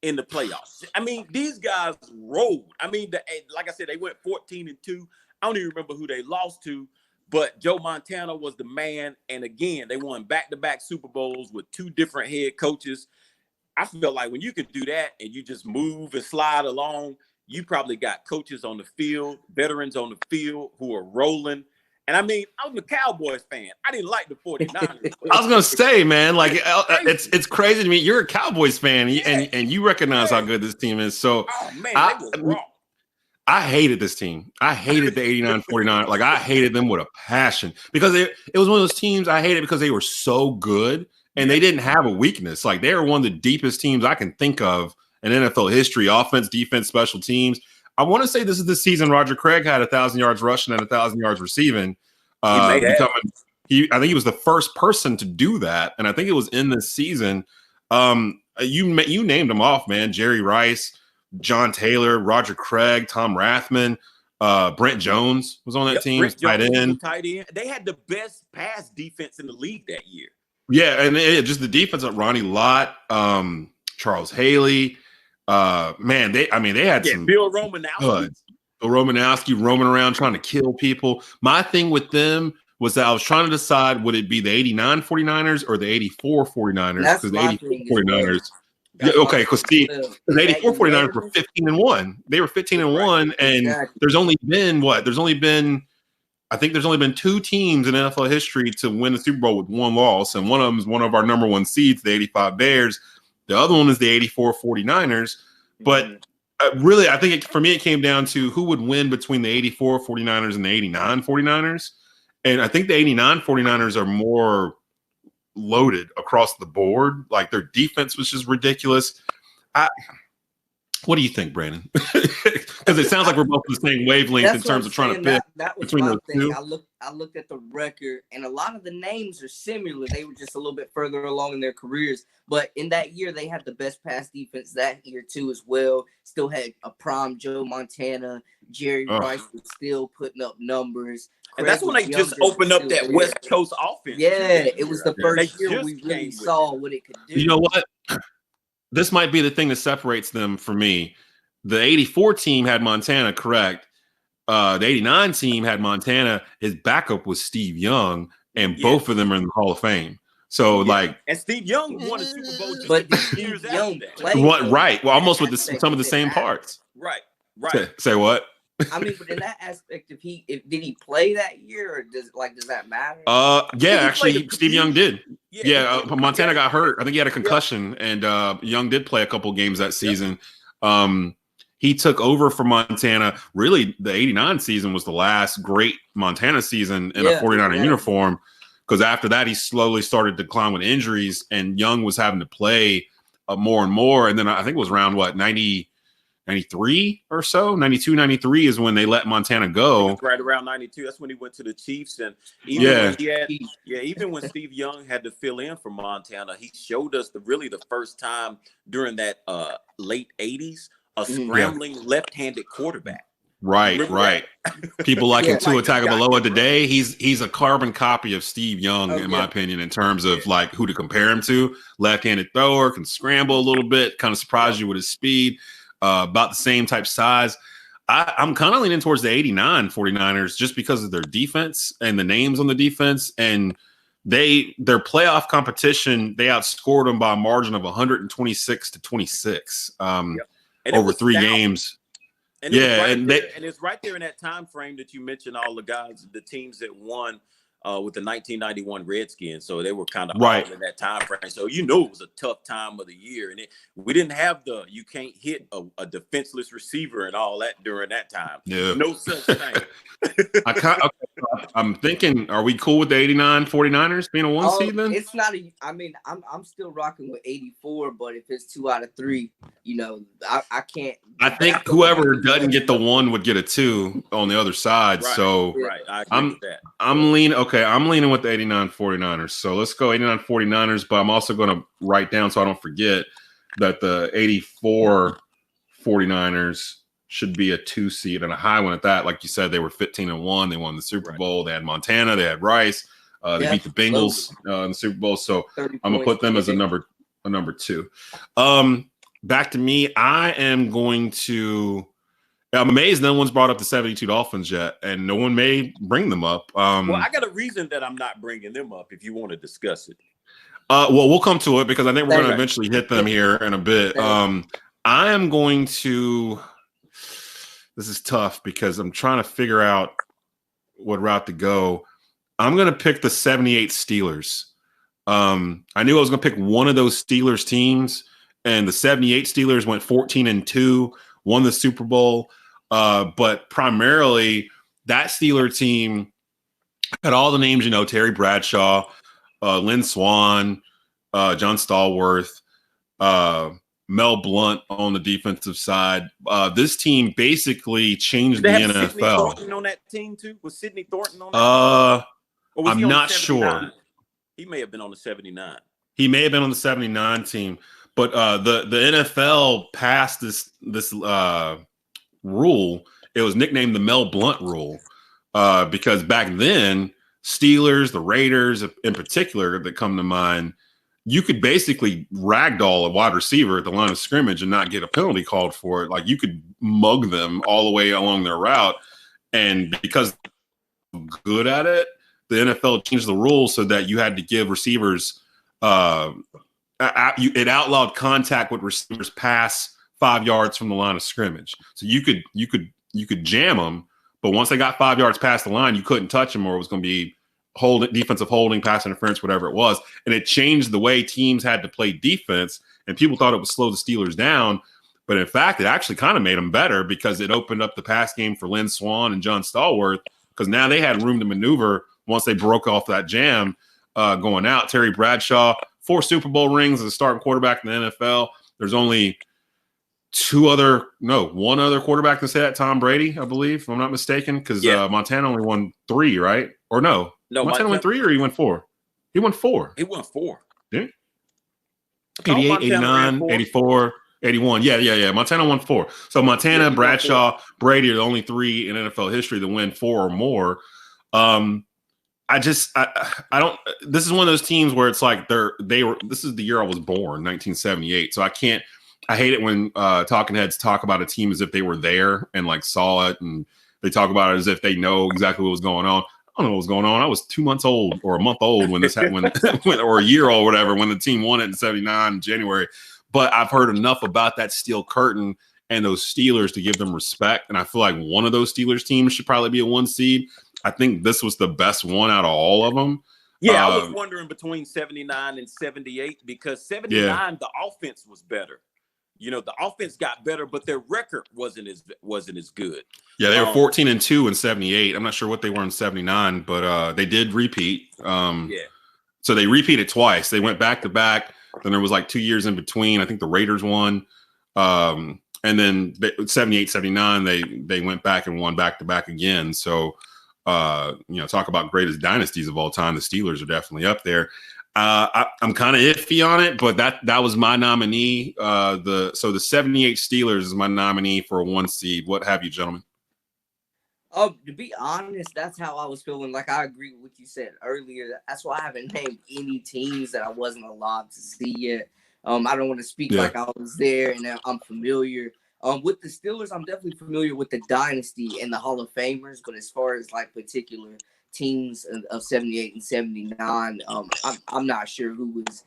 in the playoffs. I mean, these guys rolled. I mean, like I said, they went 14-2. I don't even remember who they lost to, but Joe Montana was the man. And again, they won back-to-back Super Bowls with two different head coaches. I feel like when you can do that and you just move and slide along, you probably got coaches on the field, veterans on the field who are rolling. And I mean, I'm a Cowboys fan. I didn't like the 49ers. I was gonna say, man, like it's crazy to me. You're a Cowboys fan, and you recognize how good this team is. So, they was wrong. I hated this team. I hated the '89 49ers. Like I hated them with a passion because it was one of those teams I hated because they were so good and they didn't have a weakness. Like they were one of the deepest teams I can think of in NFL history, offense, defense, special teams. I want to say this is the season Roger Craig had 1,000 yards rushing and 1,000 yards receiving. I think he was the first person to do that, and I think it was in this season. You named them off, man. Jerry Rice, John Taylor, Roger Craig, Tom Rathman, Brent Jones was on that team. Tight end. They had the best pass defense in the league that year. Yeah, and just the defense of Ronnie Lott, Charles Haley. They had some Bill Romanowski. Bill Romanowski roaming around trying to kill people. My thing with them was that I was trying to decide, would it be the '89 49ers or the '84 49ers? Because the '84 49ers. Because the '84 49ers were 15-1. They were 15-1, and there's only been I think there's only been two teams in NFL history to win the Super Bowl with one loss, and one of them is one of our number one seeds, the '85 Bears. The other one is the '84 49ers. But really, I think for me, it came down to who would win between the '84 49ers and the '89 49ers. And I think the '89 49ers are more loaded across the board. Like their defense was just ridiculous. What do you think, Brandon? Because it sounds like we're both on the same wavelength in terms of trying to pick that was between my those thing. two. I looked at the record, and a lot of the names are similar. They were just a little bit further along in their careers. But in that year, they had the best pass defense that year too, as well. Still had a prime Joe Montana. Jerry Rice was still putting up numbers. And that's when they just opened up that West Coast offense. Yeah, it was the first year we really saw what it could do. You know what? This might be the thing that separates them for me. The '84 team had Montana, correct. the 89 team had Montana. His backup was Steve Young, and both of them are in the Hall of Fame. So, and Steve Young won a Super Bowl just But a few years after that. What? Right. Well, almost with some of the same parts. Right. Say what? I mean, but in that aspect, did he play that year, or does that matter? Yeah, actually, Steve Young did. Montana got hurt. I think he had a concussion, and Young did play a couple games that season. He took over for Montana. Really, the 89 season was the last great Montana season in a 49er uniform, because after that, he slowly started to decline with injuries, and Young was having to play more and more. And then I think it was around, 93 or so, 92, 93 is when they let Montana go. Right around 92. That's when he went to the Chiefs. And even when Steve Young had to fill in for Montana, he showed us the first time during that late 80s, a scrambling left-handed quarterback. Right. People like him Tua Tagovailoa today. He's a carbon copy of Steve Young, in my opinion, in terms of like who to compare him to. Left-handed thrower, can scramble a little bit, kind of surprise you with his speed. About the same type size. I'm kind of leaning towards the 89 49ers just because of their defense and the names on the defense. And their playoff competition, they outscored them by a margin of 126-26 over 3 games. And it's right there in that time frame that you mentioned all the guys, the teams that won with the 1991 Redskins. So they were kind of all in that time frame. So it was a tough time of the year. And we didn't have you can't hit a defenseless receiver and all that during that time. Yeah. No such thing. I'm thinking, are we cool with the 89 49ers being a 1 seed then? It's not I'm still rocking with 84, but if it's 2 out of 3, I can't. I think whoever doesn't get the 1 would get a 2 on the other side. So I agree with that. I'm leaning with the 89 49ers. So let's go 89 49ers, but I'm also going to write down so I don't forget that the 84 49ers should be a 2 seed and a high one at that. Like you said, they were 15-1. They won the Super Bowl. They had Montana. They had Rice. They beat the Bengals in the Super Bowl. So I'm going to put them as a number 2. Back to me. I'm amazed no one's brought up the 72 Dolphins yet, and no one may bring them up. Well, I got a reason that I'm not bringing them up if you want to discuss it. Well, we'll come to it because I think we're going to eventually hit them here in a bit. I am going to – this is tough because I'm trying to figure out what route to go. I'm going to pick the 78 Steelers. I knew I was going to pick one of those Steelers teams, and the 78 Steelers went 14-2, won the Super Bowl. But primarily, that Steeler team had all the names, Terry Bradshaw, Lynn Swann, John Stallworth, Mel Blount on the defensive side. This team basically changed the NFL. Sidney Thornton on that team too? Was Sidney Thornton on that? I'm not sure. He may have been on the 79. He may have been on the 79 team. But the NFL passed this rule. It was nicknamed the Mel Blount rule because back then, Steelers, the Raiders in particular that come to mind, you could basically ragdoll a wide receiver at the line of scrimmage and not get a penalty called for it. Like you could mug them all the way along their route. And because they're good at it, the NFL changed the rules so that you had to give receivers it outlawed contact with receivers past 5 yards from the line of scrimmage. So you could jam them, but once they got 5 yards past the line, you couldn't touch them, or it was going to be defensive holding, pass interference, whatever it was. And it changed the way teams had to play defense, and people thought it would slow the Steelers down. But in fact, it actually kind of made them better because it opened up the pass game for Lynn Swann and John Stallworth, because now they had room to maneuver once they broke off that jam going out. Terry Bradshaw, 4 Super Bowl rings as a starting quarterback in the NFL. There's only one other quarterback that's had Tom Brady, I believe, if I'm not mistaken, because Montana only won 3, right? Or no, Montana won 3 or he won 4? He won 4. He won 4. Yeah. 88, 89, 84, 81. Yeah. Montana won 4. So Montana, Bradshaw, Brady are the only 3 in NFL history that win 4 or more. I don't. This is one of those teams where it's like this is the year I was born, 1978. So I hate it when talking heads talk about a team as if they were there and like saw it and they talk about it as if they know exactly what was going on. I don't know what was going on. I was 2 months old or a month old when this happened, or a year old, whatever, when the team won it in '79 in January. But I've heard enough about that steel curtain and those Steelers to give them respect. And I feel like one of those Steelers teams should probably be a 1 seed. I think this was the best one out of all of them. Yeah, I was wondering between 79 and 78 because 79, Yeah. the offense was better. You know, the offense got better, but their record wasn't as good. Yeah, they were 14-2 in '78. I'm not sure what they were in '79, but they did repeat. So they repeated twice. They went back to back. Then there was like 2 years in between. I think the Raiders won. And then 78, 79, they went back and won back to back again. So, talk about greatest dynasties of all time. The Steelers are definitely up there. I'm kind of iffy on it, but that was my nominee. The 78 Steelers is my nominee for a 1 seed. What have you, gentlemen? To be honest, that's how I was feeling. Like, I agree with what you said earlier. That's why I haven't named any teams that I wasn't allowed to see yet. I don't want to speak like I was there and I'm familiar. With the Steelers, I'm definitely familiar with the dynasty and the Hall of Famers, but as far as like particular teams of 78 and 79, I'm not sure who was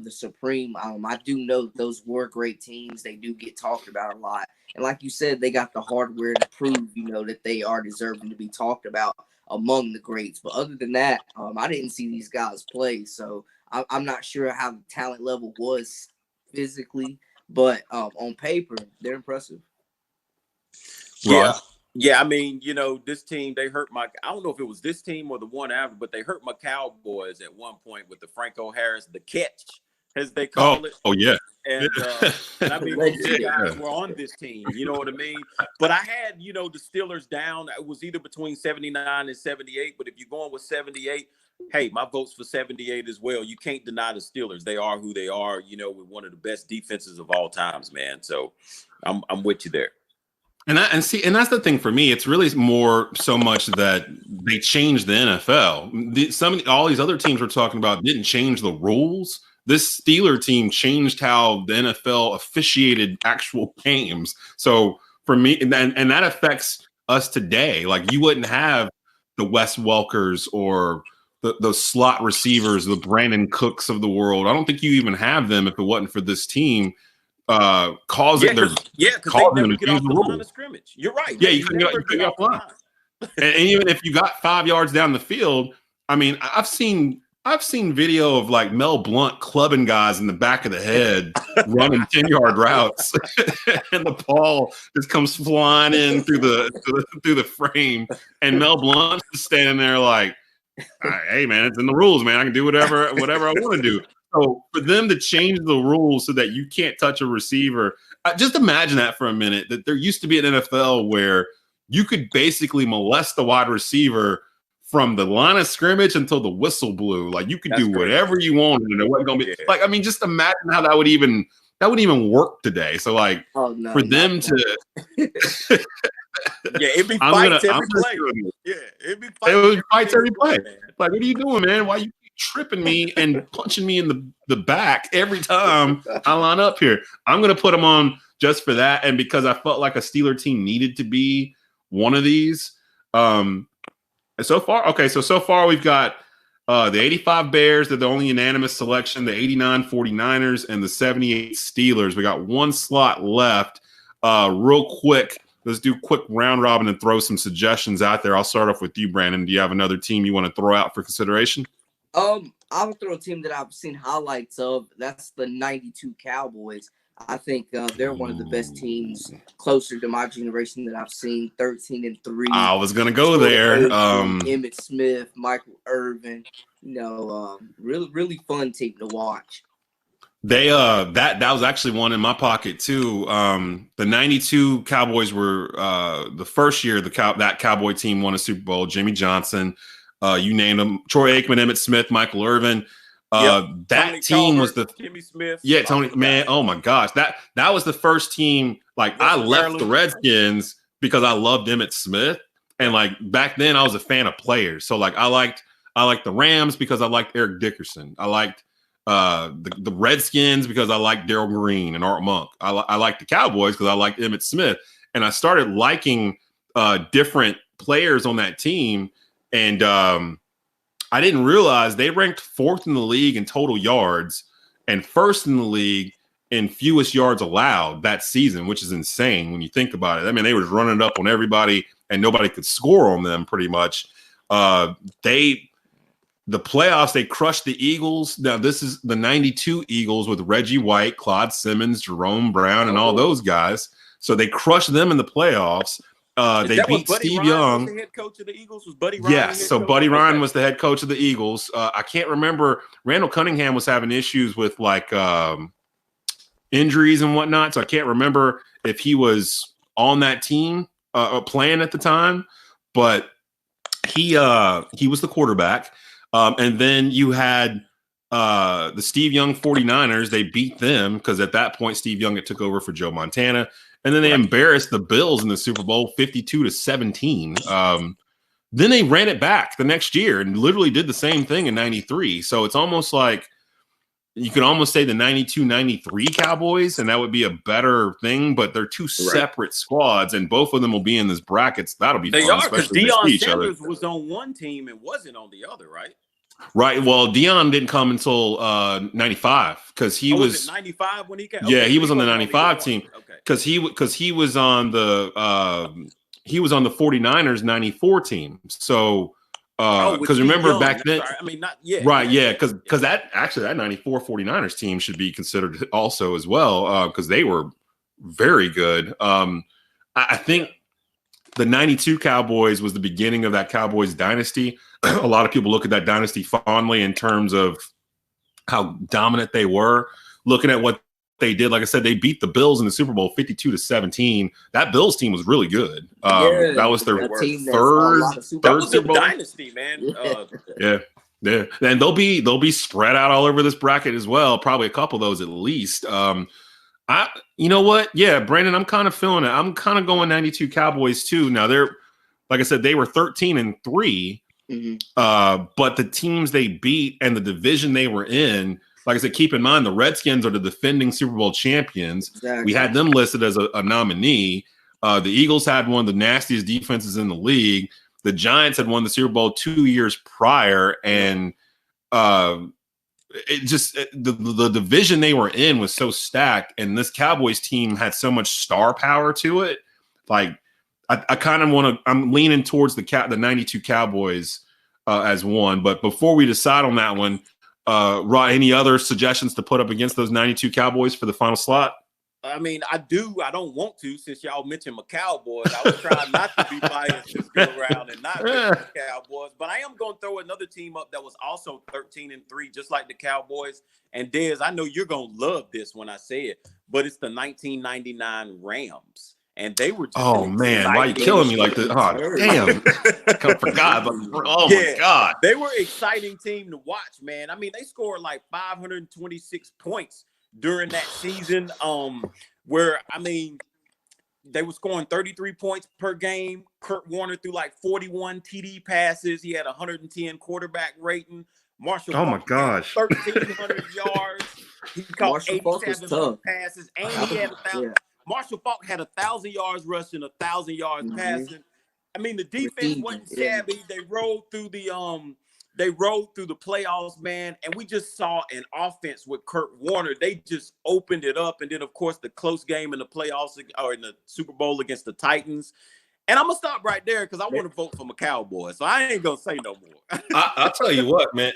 the supreme. I do know those were great teams. They do get talked about a lot. And like you said, they got the hardware to prove, that they are deserving to be talked about among the greats. But other than that, I didn't see these guys play. So I'm not sure how the talent level was physically, but on paper, they're impressive. Yeah. Yeah, I mean, this team, they hurt I don't know if it was this team or the one after, but they hurt my Cowboys at one point with the Franco Harris, the catch, as they call it. Oh, yeah. And I mean, those guys were on this team, you know what I mean? But I had, the Steelers down. It was either between 79 and 78, but if you're going with 78, hey, my vote's for 78 as well. You can't deny the Steelers. They are who they are, with one of the best defenses of all times, man. So I'm with you there. And that's the thing for me. It's really more so much that they changed the NFL. All these other teams we're talking about didn't change the rules. This Steeler team changed how the NFL officiated actual games. So for me, and that affects us today. Like, you wouldn't have the Wes Welkers or those slot receivers, the Brandon Cooks of the world. I don't think you even have them if it wasn't for this team. Causing them to get change off the the line rules. of scrimmage. You're right. Yeah, you couldn't get off the line. And even if you got 5 yards down the field, I mean, I've seen video of like Mel Blount clubbing guys in the back of the head running 10-yard routes, and the ball just comes flying in through the frame, and Mel Blount's just standing there like, "Hey man, it's in the rules, man. I can do whatever I want to do." So for them to change the rules so that you can't touch a receiver, just imagine that for a minute, that there used to be an NFL where you could basically molest the wide receiver from the line of scrimmage until the whistle blew. Like, you could do whatever you wanted, and it wasn't going to be like, I mean, just imagine how that would even work today. So like, for them to it'd be fights every play. Yeah, it'd be fights every play. Like, what are you doing, man? Why you tripping me and punching me in the back every time I line up here? I'm going to put them on just for that, and because I felt like a Steeler team needed to be one of these. So far we've got the 85 Bears. They're the only unanimous selection. The 89 49ers and the 78 Steelers. We got one slot left. Real quick, let's do quick round robin and throw some suggestions out there. I'll start off with you, Brandon. Do you have another team you want to throw out for consideration? I would throw a team that I've seen highlights of. That's the 92 Cowboys. I think they're one of the best teams closer to my generation that I've seen. 13-3. I was gonna go there. Emmitt Smith, Michael Irvin. Really, really fun team to watch. They that was actually one in my pocket too. The 92 Cowboys were the first year that Cowboy team won a Super Bowl. Jimmy Johnson, you named them: Troy Aikman, Emmitt Smith, Michael Irvin. That Tony team Calder, was the Jimmy Smith. Yeah, Tony, man. Oh my gosh, that was the first team. Like, I left the Redskins because I loved Emmitt Smith, and like back then I was a fan of players. So like I liked the Rams because I liked Eric Dickerson. I liked the Redskins because I liked Darryl Green and Art Monk. I liked the Cowboys because I liked Emmitt Smith, and I started liking different players on that team, and I didn't realize they ranked 4th in the league in total yards and 1st in the league in fewest yards allowed that season, which is insane when you think about it. I mean, they was running it up on everybody, and nobody could score on them pretty much. The playoffs, they crushed the Eagles. Now, this is the 92 Eagles with Reggie White, Claude Simmons, Jerome Brown, and all those guys. So they crushed them in the playoffs. They beat Steve Young. Was the head coach of the Eagles? Was Buddy Ryan? Yes, so Buddy Ryan was the head coach of the Eagles. I can't remember. Randall Cunningham was having issues with injuries and whatnot, so I can't remember if he was on that team playing at the time. But he was the quarterback. And then you had the Steve Young 49ers. They beat them because at that point, Steve Young had took over for Joe Montana. And then they embarrassed the Bills in the Super Bowl 52-17. Then they ran it back the next year and literally did the same thing in 93. So it's almost like you could almost say the 92-93 Cowboys, and that would be a better thing, but they're two separate squads, and both of them will be in this brackets. That'll be fun, especially if they see each other. Deion Sanders was on one team and wasn't on the other, right? Right. Well, Deion didn't come until 95 because he was 95 when he came. Yeah, he was on the 95 team because he was on the 49ers 94 team. So because remember back then, because that 94 49ers team should be considered also as well because they were very good. I think the 92 Cowboys was the beginning of that Cowboys dynasty. A lot of people look at that dynasty fondly in terms of how dominant they were. Looking at what they did, like I said, they beat the Bills in the Super Bowl 52-17. That Bills team was really good. That was their third Super Bowl dynasty, man. Yeah. And they'll be spread out all over this bracket as well. Probably a couple of those at least. You know what? Yeah, Brandon, I'm kind of feeling it. I'm kind of going 92 Cowboys too. Now they're, like I said, they were 13-3. But the teams they beat and the division they were in, like I said, keep in mind the Redskins are the defending Super Bowl champions. Exactly. We had them listed as a nominee. The Eagles had one of the nastiest defenses in the league. The Giants had won the Super Bowl 2 years prior, and the division they were in was so stacked, and this Cowboys team had so much star power to it. Like, I kind of want to. I'm leaning towards the 92 Cowboys as one. But before we decide on that one, Rod, any other suggestions to put up against those 92 Cowboys for the final slot? I mean, I do. I don't want to, since y'all mentioned my Cowboys. I was trying not to be biased this go around and not mention the Cowboys. But I am going to throw another team up that was also 13-3, just like the Cowboys. And Dez, I know you're going to love this when I say it, but it's the 1999 Rams. And they were just man, why are you killing me like this? Oh, damn. I forgot. My God. They were an exciting team to watch, man. I mean, they scored like 526 points during that season, where, I mean, they were scoring 33 points per game. Kurt Warner threw like 41 TD passes. He had 110 quarterback rating. Marshall my gosh. 1,300 yards. He caught 87 passes, and he had 1,000. Marshall Faulk had 1,000 yards rushing, 1,000 yards passing. I mean, the defense wasn't shabby. They rolled through the playoffs, man. And we just saw an offense with Kurt Warner. They just opened it up. And then, of course, the close game in the playoffs or in the Super Bowl against the Titans. And I'm gonna stop right there because I want to vote for my Cowboys. So I ain't gonna say no more. I'll tell you what, man.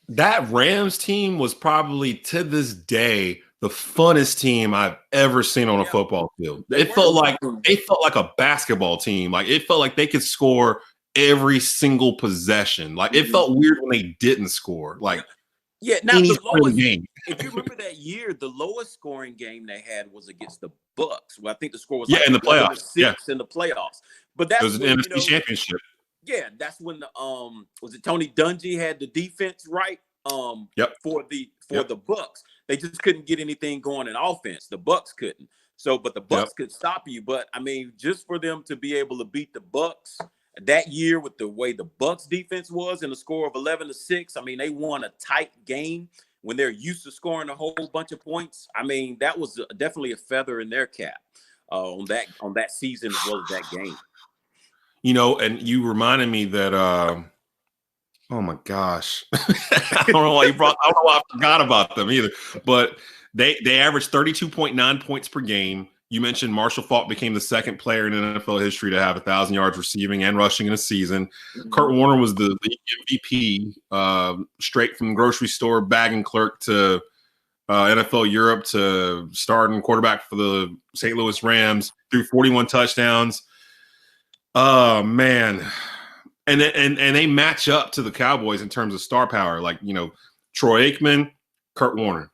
That Rams team was probably to this day the funnest team I've ever seen on a football field. It felt like a basketball team. Like, it felt like they could score every single possession. Like, it felt weird when they didn't score. Like, now the lowest game. If you remember that year, the lowest scoring game they had was against the Bucks. Well, I think the score was in the playoffs. In the playoffs. But that was an NFC championship. Yeah, that's when the was it Tony Dungy had the defense right? For the Bucks. They just couldn't get anything going in offense. The Bucks couldn't. But the Bucks could stop you. But I mean, just for them to be able to beat the Bucks that year with the way the Bucks defense was and a score of 11-6, I mean, they won a tight game when they're used to scoring a whole bunch of points. I mean, that was definitely a feather in their cap on that season as well as that game. And you reminded me that oh my gosh. I don't know why I don't know why I forgot about them either. But they averaged 32.9 points per game. You mentioned Marshall Faulk became the second player in NFL history to have 1,000 yards receiving and rushing in a season. Kurt Warner was the MVP, straight from the grocery store, bagging clerk to NFL Europe to starting quarterback for the St. Louis Rams, threw 41 touchdowns. Oh man. And they match up to the Cowboys in terms of star power, like Troy Aikman, Kurt Warner,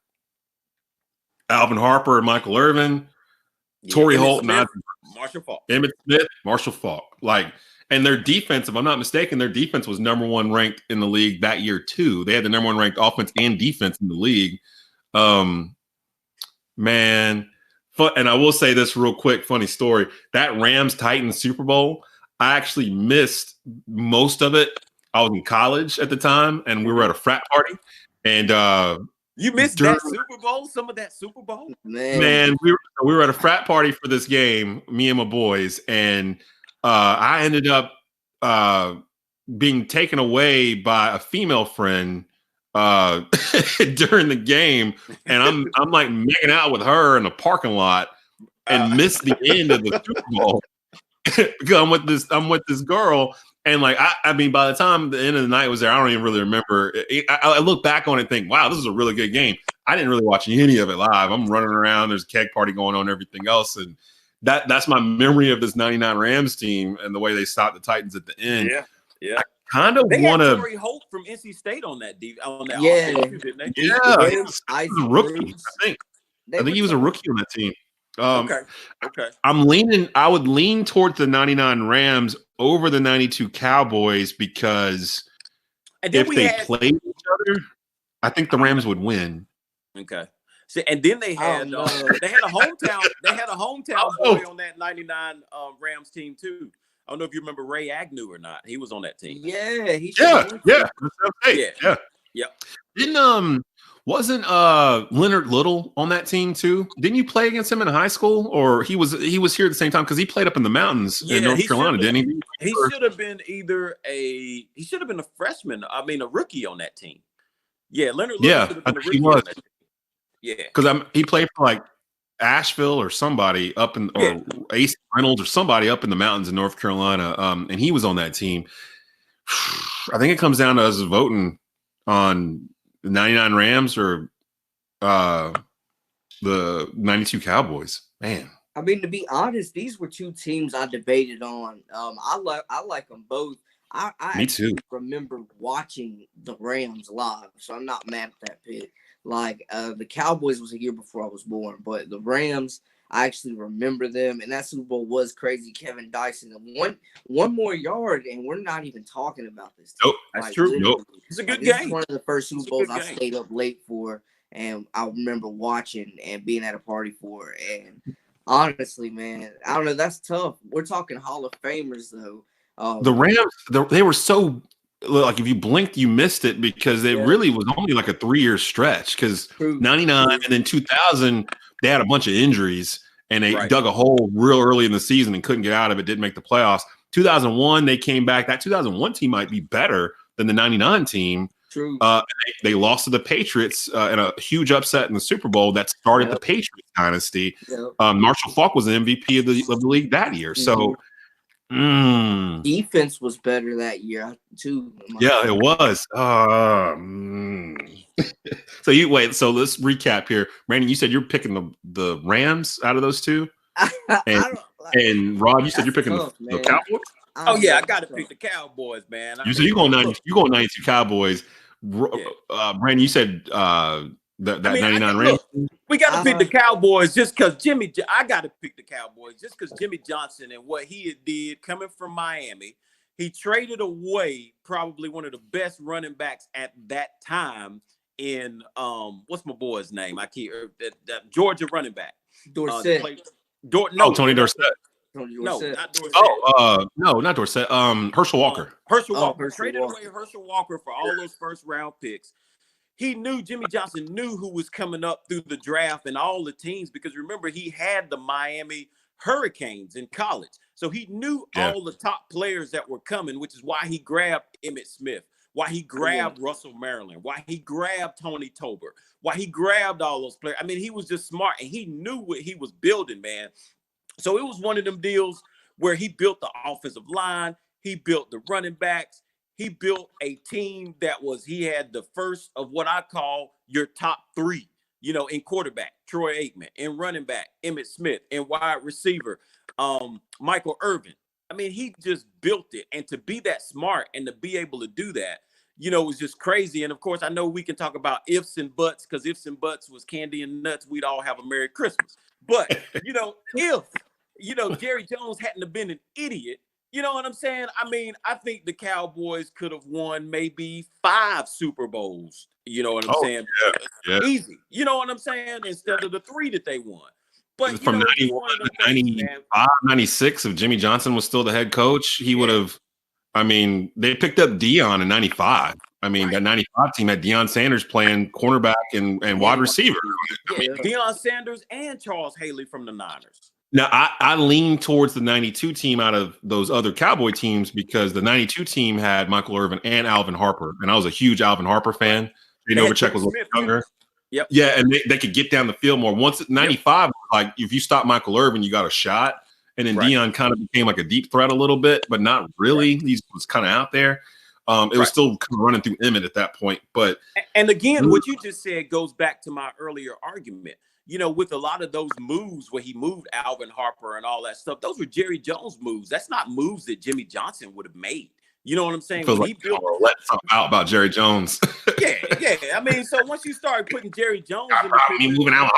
Alvin Harper, and Michael Irvin, Torrey Holt, Marshall Faulk, Emmitt Smith, Marshall Faulk. And their defense, if I'm not mistaken, their defense was number 1 ranked in the league that year too. They had the number 1 ranked offense and defense in the league. Man, and I will say this real quick, funny story. That Rams-Titans Super Bowl, I actually missed most of it. I was in college at the time, and we were at a frat party. And you missed that Super Bowl? Some of that Super Bowl? Man, we were at a frat party for this game, me and my boys, and I ended up being taken away by a female friend during the game, and I'm like making out with her in the parking lot and missed the end of the Super Bowl. Because I'm with this girl, and I mean, by the time the end of the night was there, I don't even really remember. I look back on it and think, wow, this is a really good game. I didn't really watch any of it live. I'm running around. There's a keg party going on, and everything else, and that's my memory of this '99 Rams team and the way they stopped the Titans at the end. Yeah. I kind of want to. Torrey Holt from NC State on that offense, didn't they? Yeah, he was a rookie. I think he was a rookie on that team. Okay. I would lean towards the 99 Rams over the 92 Cowboys because if they played each other, I think the Rams would win. Okay. See, and then they had a hometown boy on that 99 Rams team too. I don't know if you remember Ray Agnew or not. He was on that team. Yeah. Didn't wasn't Leonard Little on that team too? Didn't you play against him in high school, or he was here at the same time because he played up in the mountains in North Carolina, didn't he? He should have been a freshman. I mean, a rookie on that team. Yeah, Leonard Little should have been a rookie on that team. Yeah, because he played for Asheville or somebody up in or Ace Reynolds or somebody up in the mountains in North Carolina. And he was on that team. I think it comes down to us voting on the 99 Rams or the 92 Cowboys. Man. I mean, to be honest, these were two teams I debated on. I like them both. Me too. Remember watching the Rams live, so I'm not mad at that pick. The Cowboys was a year before I was born, but the Rams, I actually remember them, and that Super Bowl was crazy. Kevin Dyson, one more yard, and we're not even talking about this. Nope, that's true. Nope, it's a good game. It's one of the first Super Bowls I stayed up late for, and I remember watching and being at a party for. And honestly, man, I don't know. That's tough. We're talking Hall of Famers, though. The Rams, they were so. If you blinked, you missed it because it really was only a 3-year stretch because 99 and then 2000, they had a bunch of injuries and they dug a hole real early in the season and couldn't get out of it, didn't make the playoffs. 2001, they came back. That 2001 team might be better than the 99 team. True. They lost to the Patriots in a huge upset in the Super Bowl that started the Patriots dynasty. Marshall Faulk was the MVP of the league that year. So defense was better that year too. Yeah, it was. So let's recap here. Brandon, you said you're picking the Rams out of those two, and Rob, you said you're picking the Cowboys. Oh yeah, I got to pick the Cowboys, man. You're going 92 Cowboys. Brandon, you said that 99 Rams. We got to pick the Cowboys just because I got to pick the Cowboys just because Jimmy Johnson and what he did coming from Miami. He traded away probably one of the best running backs at that time in what's my boy's name? That Georgia running back. Dorsett. Tony Dorsett. No, not Dorsett. No, not Dorsett. Herschel Walker. Herschel Walker. Traded away Herschel Walker for all those first round picks. Jimmy Johnson knew who was coming up through the draft and all the teams because remember he had the Miami Hurricanes in college. So he knew all the top players that were coming, which is why he grabbed Emmitt Smith, why he grabbed Russell Maryland, why he grabbed Tony Tober, why he grabbed all those players. I mean, he was just smart, and he knew what he was building, man. So it was one of them deals where he built the offensive line, he built the running backs, he built a team that he had the first of what I call your top three, in quarterback, Troy Aikman, in running back, Emmitt Smith, in wide receiver, Michael Irvin. I mean, he just built it. And to be that smart and to be able to do that, was just crazy. And of course, I know we can talk about ifs and buts, because ifs and buts was candy and nuts, we'd all have a Merry Christmas. But, if, Jerry Jones hadn't have been an idiot, you know what I'm saying? I mean, I think the Cowboys could have won maybe 5 Super Bowls. You know what I'm saying? Yeah. Easy. You know what I'm saying? Instead of the 3 that they won. But from 91 to 95, 96, if Jimmy Johnson was still the head coach, he would have. I mean, they picked up Deion in 95. I mean, that 95 team had Deion Sanders playing cornerback and wide receiver. Deion Sanders and Charles Haley from the Niners. Now, I lean towards the 92 team out of those other Cowboy teams, because the 92 team had Michael Irvin and Alvin Harper, and I was a huge Alvin Harper fan. Jay Novacek was a little younger. Yep. Yeah, and they could get down the field more. Once at 95, like if you stop Michael Irvin, you got a shot. And then Deion kind of became like a deep threat a little bit, but not really. He was kind of out there. It was still kind of running through Emmett at that point. But again, what you just said goes back to my earlier argument. With a lot of those moves where he moved Alvin Harper and all that stuff, those were Jerry Jones moves. That's not moves that Jimmy Johnson would have made. You know what I'm saying? Feels like let something out about Jerry Jones. yeah. I mean, so once you start putting Jerry Jones in the picture, moving out.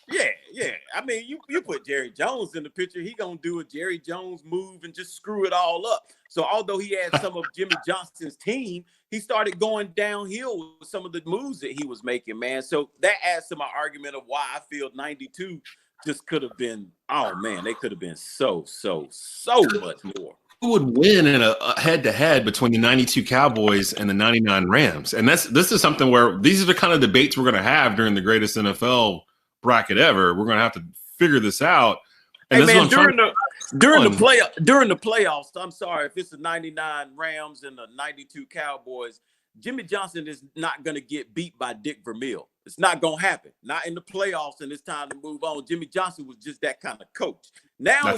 Yeah. I mean, you put Jerry Jones in the picture, he gonna do a Jerry Jones move and just screw it all up. So although he had some of Jimmy Johnson's team, he started going downhill with some of the moves that he was making, man. So that adds to my argument of why I feel 92 just could have been, oh man, they could have been so much more. Who would win in a head-to-head between the 92 Cowboys and the 99 Rams? And this is something where these are the kind of debates we're going to have during the greatest NFL bracket ever. We're going to have to figure this out. And hey man, during the playoffs, I'm sorry, if it's the 99 Rams and the 92 Cowboys, Jimmy Johnson is not going to get beat by Dick Vermeil. It's not going to happen. Not in the playoffs, and it's time to move on. Jimmy Johnson was just that kind of coach. Now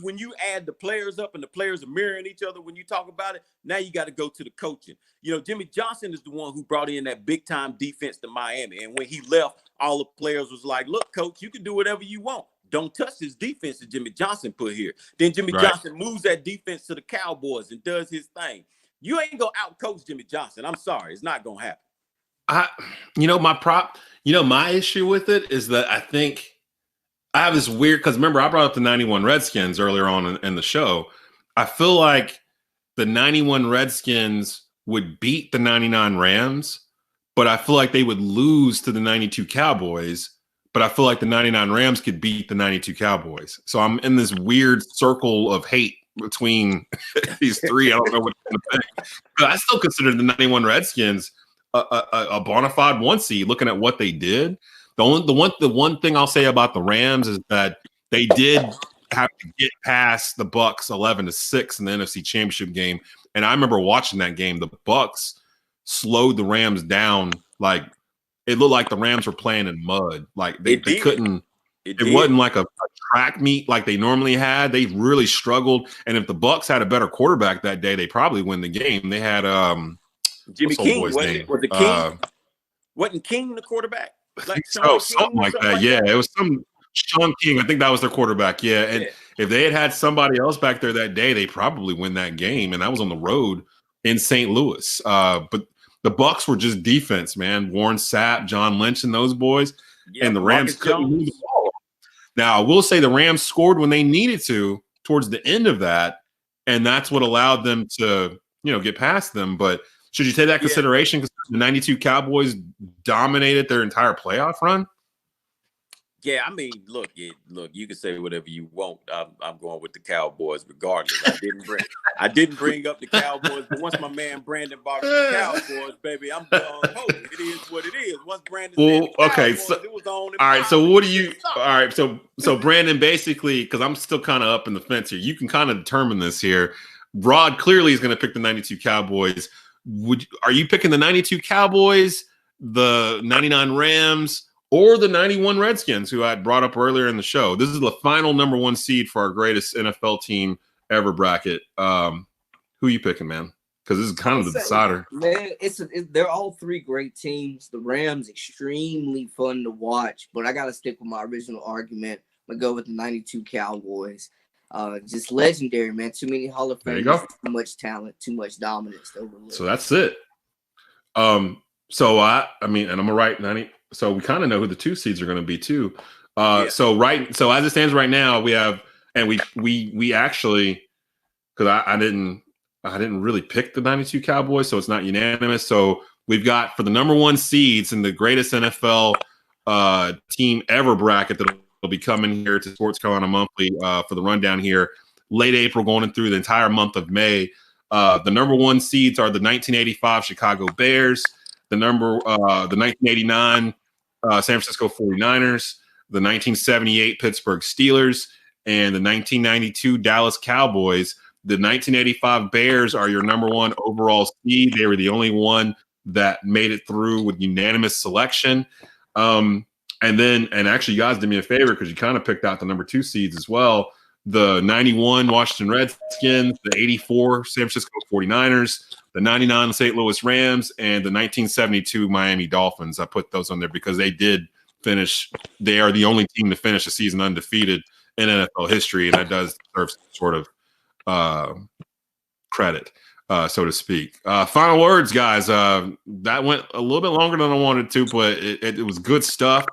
when you add the players up and the players are mirroring each other when you talk about it, now you got to go to the coaching. Jimmy Johnson is the one who brought in that big-time defense to Miami. And when he left, all the players was like, look, coach, you can do whatever you want. Don't touch this defense that Jimmy Johnson put here. Then Jimmy Johnson moves that defense to the Cowboys and does his thing. You ain't going to out-coach Jimmy Johnson. I'm sorry. It's not going to happen. My issue with it is that I think I have this weird, because remember, I brought up the 91 Redskins earlier on in the show. I feel like the 91 Redskins would beat the 99 Rams, but I feel like they would lose to the 92 Cowboys. But I feel like the 99 Rams could beat the 92 Cowboys. So I'm in this weird circle of hate between these three. I don't know what to think. But I still consider the 91 Redskins a bona fide 1 seed, looking at what they did. The one thing I'll say about the Rams is that they did have to get past the Bucs 11-6 in the NFC Championship game. And I remember watching that game. The Bucs slowed the Rams down. Like, it looked like the Rams were playing in mud. Like they couldn't. It wasn't like a track meet like they normally had. They really struggled. And if the Bucs had a better quarterback that day, they probably win the game. They had Jimmy King. Was it King? Wasn't King the quarterback? Like something like that. Yeah, it was some Sean King. I think that was their quarterback. Yeah, and if they had somebody else back there that day, they probably win that game. And that was on the road in St. Louis. But the Bucs were just defense, man. Warren Sapp, John Lynch, and those boys. Yeah, and the Rams couldn't move the ball. Now, I will say the Rams scored when they needed to towards the end of that, and that's what allowed them to, get past them. But should you take that consideration because the 92 Cowboys dominated their entire playoff run? Yeah, I mean, look, you can say whatever you want. I'm going with the Cowboys regardless. I didn't bring up the Cowboys, but once my man Brandon brought up the Cowboys, baby, I'm gung ho. It is what it is. Once Brandon said the Cowboys, so it was on. All right, so what do you? All right, so Brandon, basically, because I'm still kind of up in the fence here. You can kind of determine this here. Rod clearly is going to pick the 92 Cowboys. Are you picking the 92 Cowboys, the 99 Rams, or the 91 Redskins, who I had brought up earlier in the show? This is the final number 1 seed for our greatest NFL team ever bracket. Who are you picking, man? Because this is kind of the decider. Man, they're all 3 great teams. The Rams, extremely fun to watch, but I got to stick with my original argument. I'm going to go with the 92 Cowboys. Just legendary, man. Too many Hall of Famers, too much talent, too much dominance to overlook. So that's it. So I mean, and I'm gonna write 90. So we kind of know who the 2 seeds are going to be too. So as it stands right now, we have, and we actually, because I didn't really pick the 92 Cowboys, so it's not unanimous. So we've got, for the number 1 seeds in the greatest NFL team ever bracket that will be coming here to Sports Carolina Monthly for the rundown here, late April going through the entire month of May. The number 1 seeds are the 1985 Chicago Bears, the 1989 San Francisco 49ers, the 1978 Pittsburgh Steelers, and the 1992 Dallas Cowboys. The 1985 Bears are your number 1 overall seed. They were the only one that made it through with unanimous selection. And actually, you guys did me a favor because you kind of picked out the number 2 seeds as well. The 91 Washington Redskins, the 84 San Francisco 49ers, the 99 St. Louis Rams, and the 1972 Miami Dolphins. I put those on there because they did finish. They are the only team to finish a season undefeated in NFL history, and that does deserve some sort of credit, so to speak. Final words, guys. That went a little bit longer than I wanted to, but it was good stuff.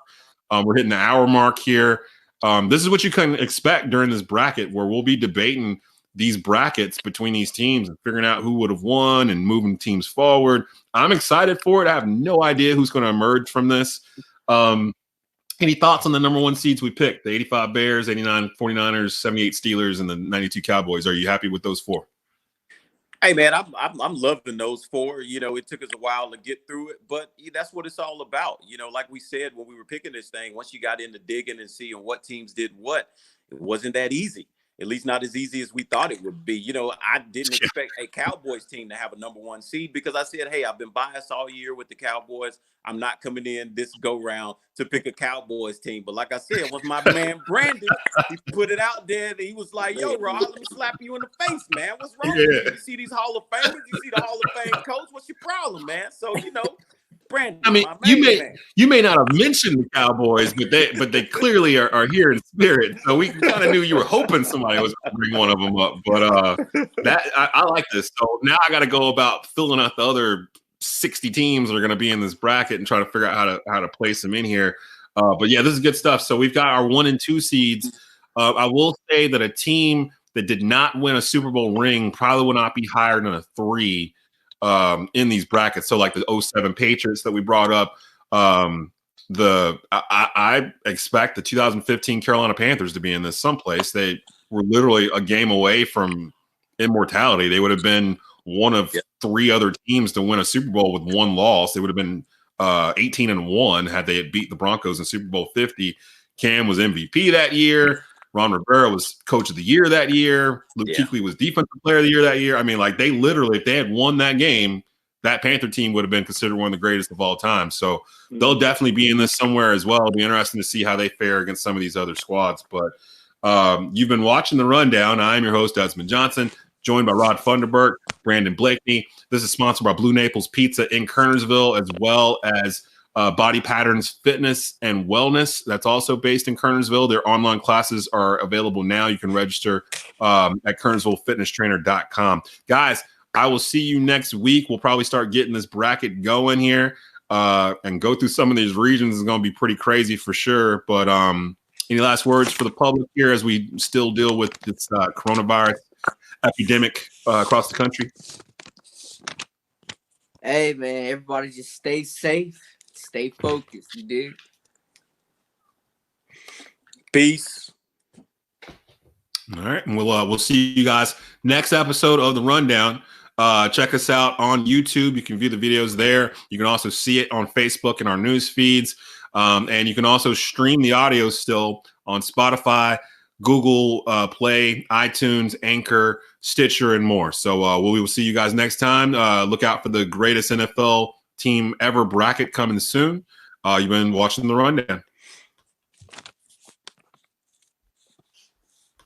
We're hitting the hour mark here. This is what you can expect during this bracket, where we'll be debating these brackets between these teams and figuring out who would have won and moving teams forward. I'm excited for it. I have no idea who's going to emerge from this. Any thoughts on the number 1 seeds we picked? The 85 Bears, 89 49ers, 78 Steelers, and the 92 Cowboys. Are you happy with those 4? Hey, man, I'm loving those 4. You know, it took us a while to get through it, but that's what it's all about. You know, like we said when we were picking this thing, once you got into digging and seeing what teams did what, it wasn't that easy. At least not as easy as we thought it would be. You know, I didn't expect a Cowboys team to have a number 1 seed because I said, hey, I've been biased all year with the Cowboys. I'm not coming in this go-round to pick a Cowboys team. But like I said, once my man Brandon, he put it out there, and he was like, yo, Rod, let me slap you in the face, man. What's wrong with you? You see these Hall of Famers? You see the Hall of Fame coach? What's your problem, man? So, you know, Brandon, I mean, you may not have mentioned the Cowboys, but they clearly are here in spirit. So we kind of knew you were hoping somebody was going to bring one of them up. But I like this. So now I got to go about filling out the other 60 teams that are going to be in this bracket and try to figure out how to place them in here. But yeah, this is good stuff. So we've got our 1 and 2 seeds. I will say that a team that did not win a Super Bowl ring probably will not be higher than a 3. In these brackets. So like the 07 Patriots that we brought up, I expect the 2015 Carolina Panthers to be in this someplace. They were literally a game away from immortality. They would have been one of 3 other teams to win a Super Bowl with 1 loss. They would have been 18-1 had they had beat the Broncos in Super Bowl 50. Cam was MVP that year. Ron Rivera was coach of the year that year. Luke Kuechly was defensive player of the year that year. I mean, like, they literally, if they had won that game, that Panther team would have been considered one of the greatest of all time. So they'll definitely be in this somewhere as well. It'll be interesting to see how they fare against some of these other squads. But you've been watching The Rundown. I'm your host, Desmond Johnson, joined by Rod Funderburk, Brandon Blakeney. This is sponsored by Blue Naples Pizza in Kernersville, as well as Body Patterns Fitness and Wellness. That's also based in Kernersville. Their online classes are available now. You can register at KernersvilleFitnessTrainer.com. Guys, I will see you next week. We'll probably start getting this bracket going here and go through some of these regions. It's going to be pretty crazy for sure. But any last words for the public here as we still deal with this coronavirus epidemic across the country? Hey, man, everybody just stay safe. Stay focused, you dig? Peace. All right, and we'll see you guys next episode of the Rundown. Check us out on YouTube. You can view the videos there. You can also see it on Facebook and our news feeds. And you can also stream the audio still on Spotify, Google Play, iTunes, Anchor, Stitcher, and more. So we will see you guys next time. Look out for the greatest NFL team ever bracket coming soon. You've been watching the Rundown.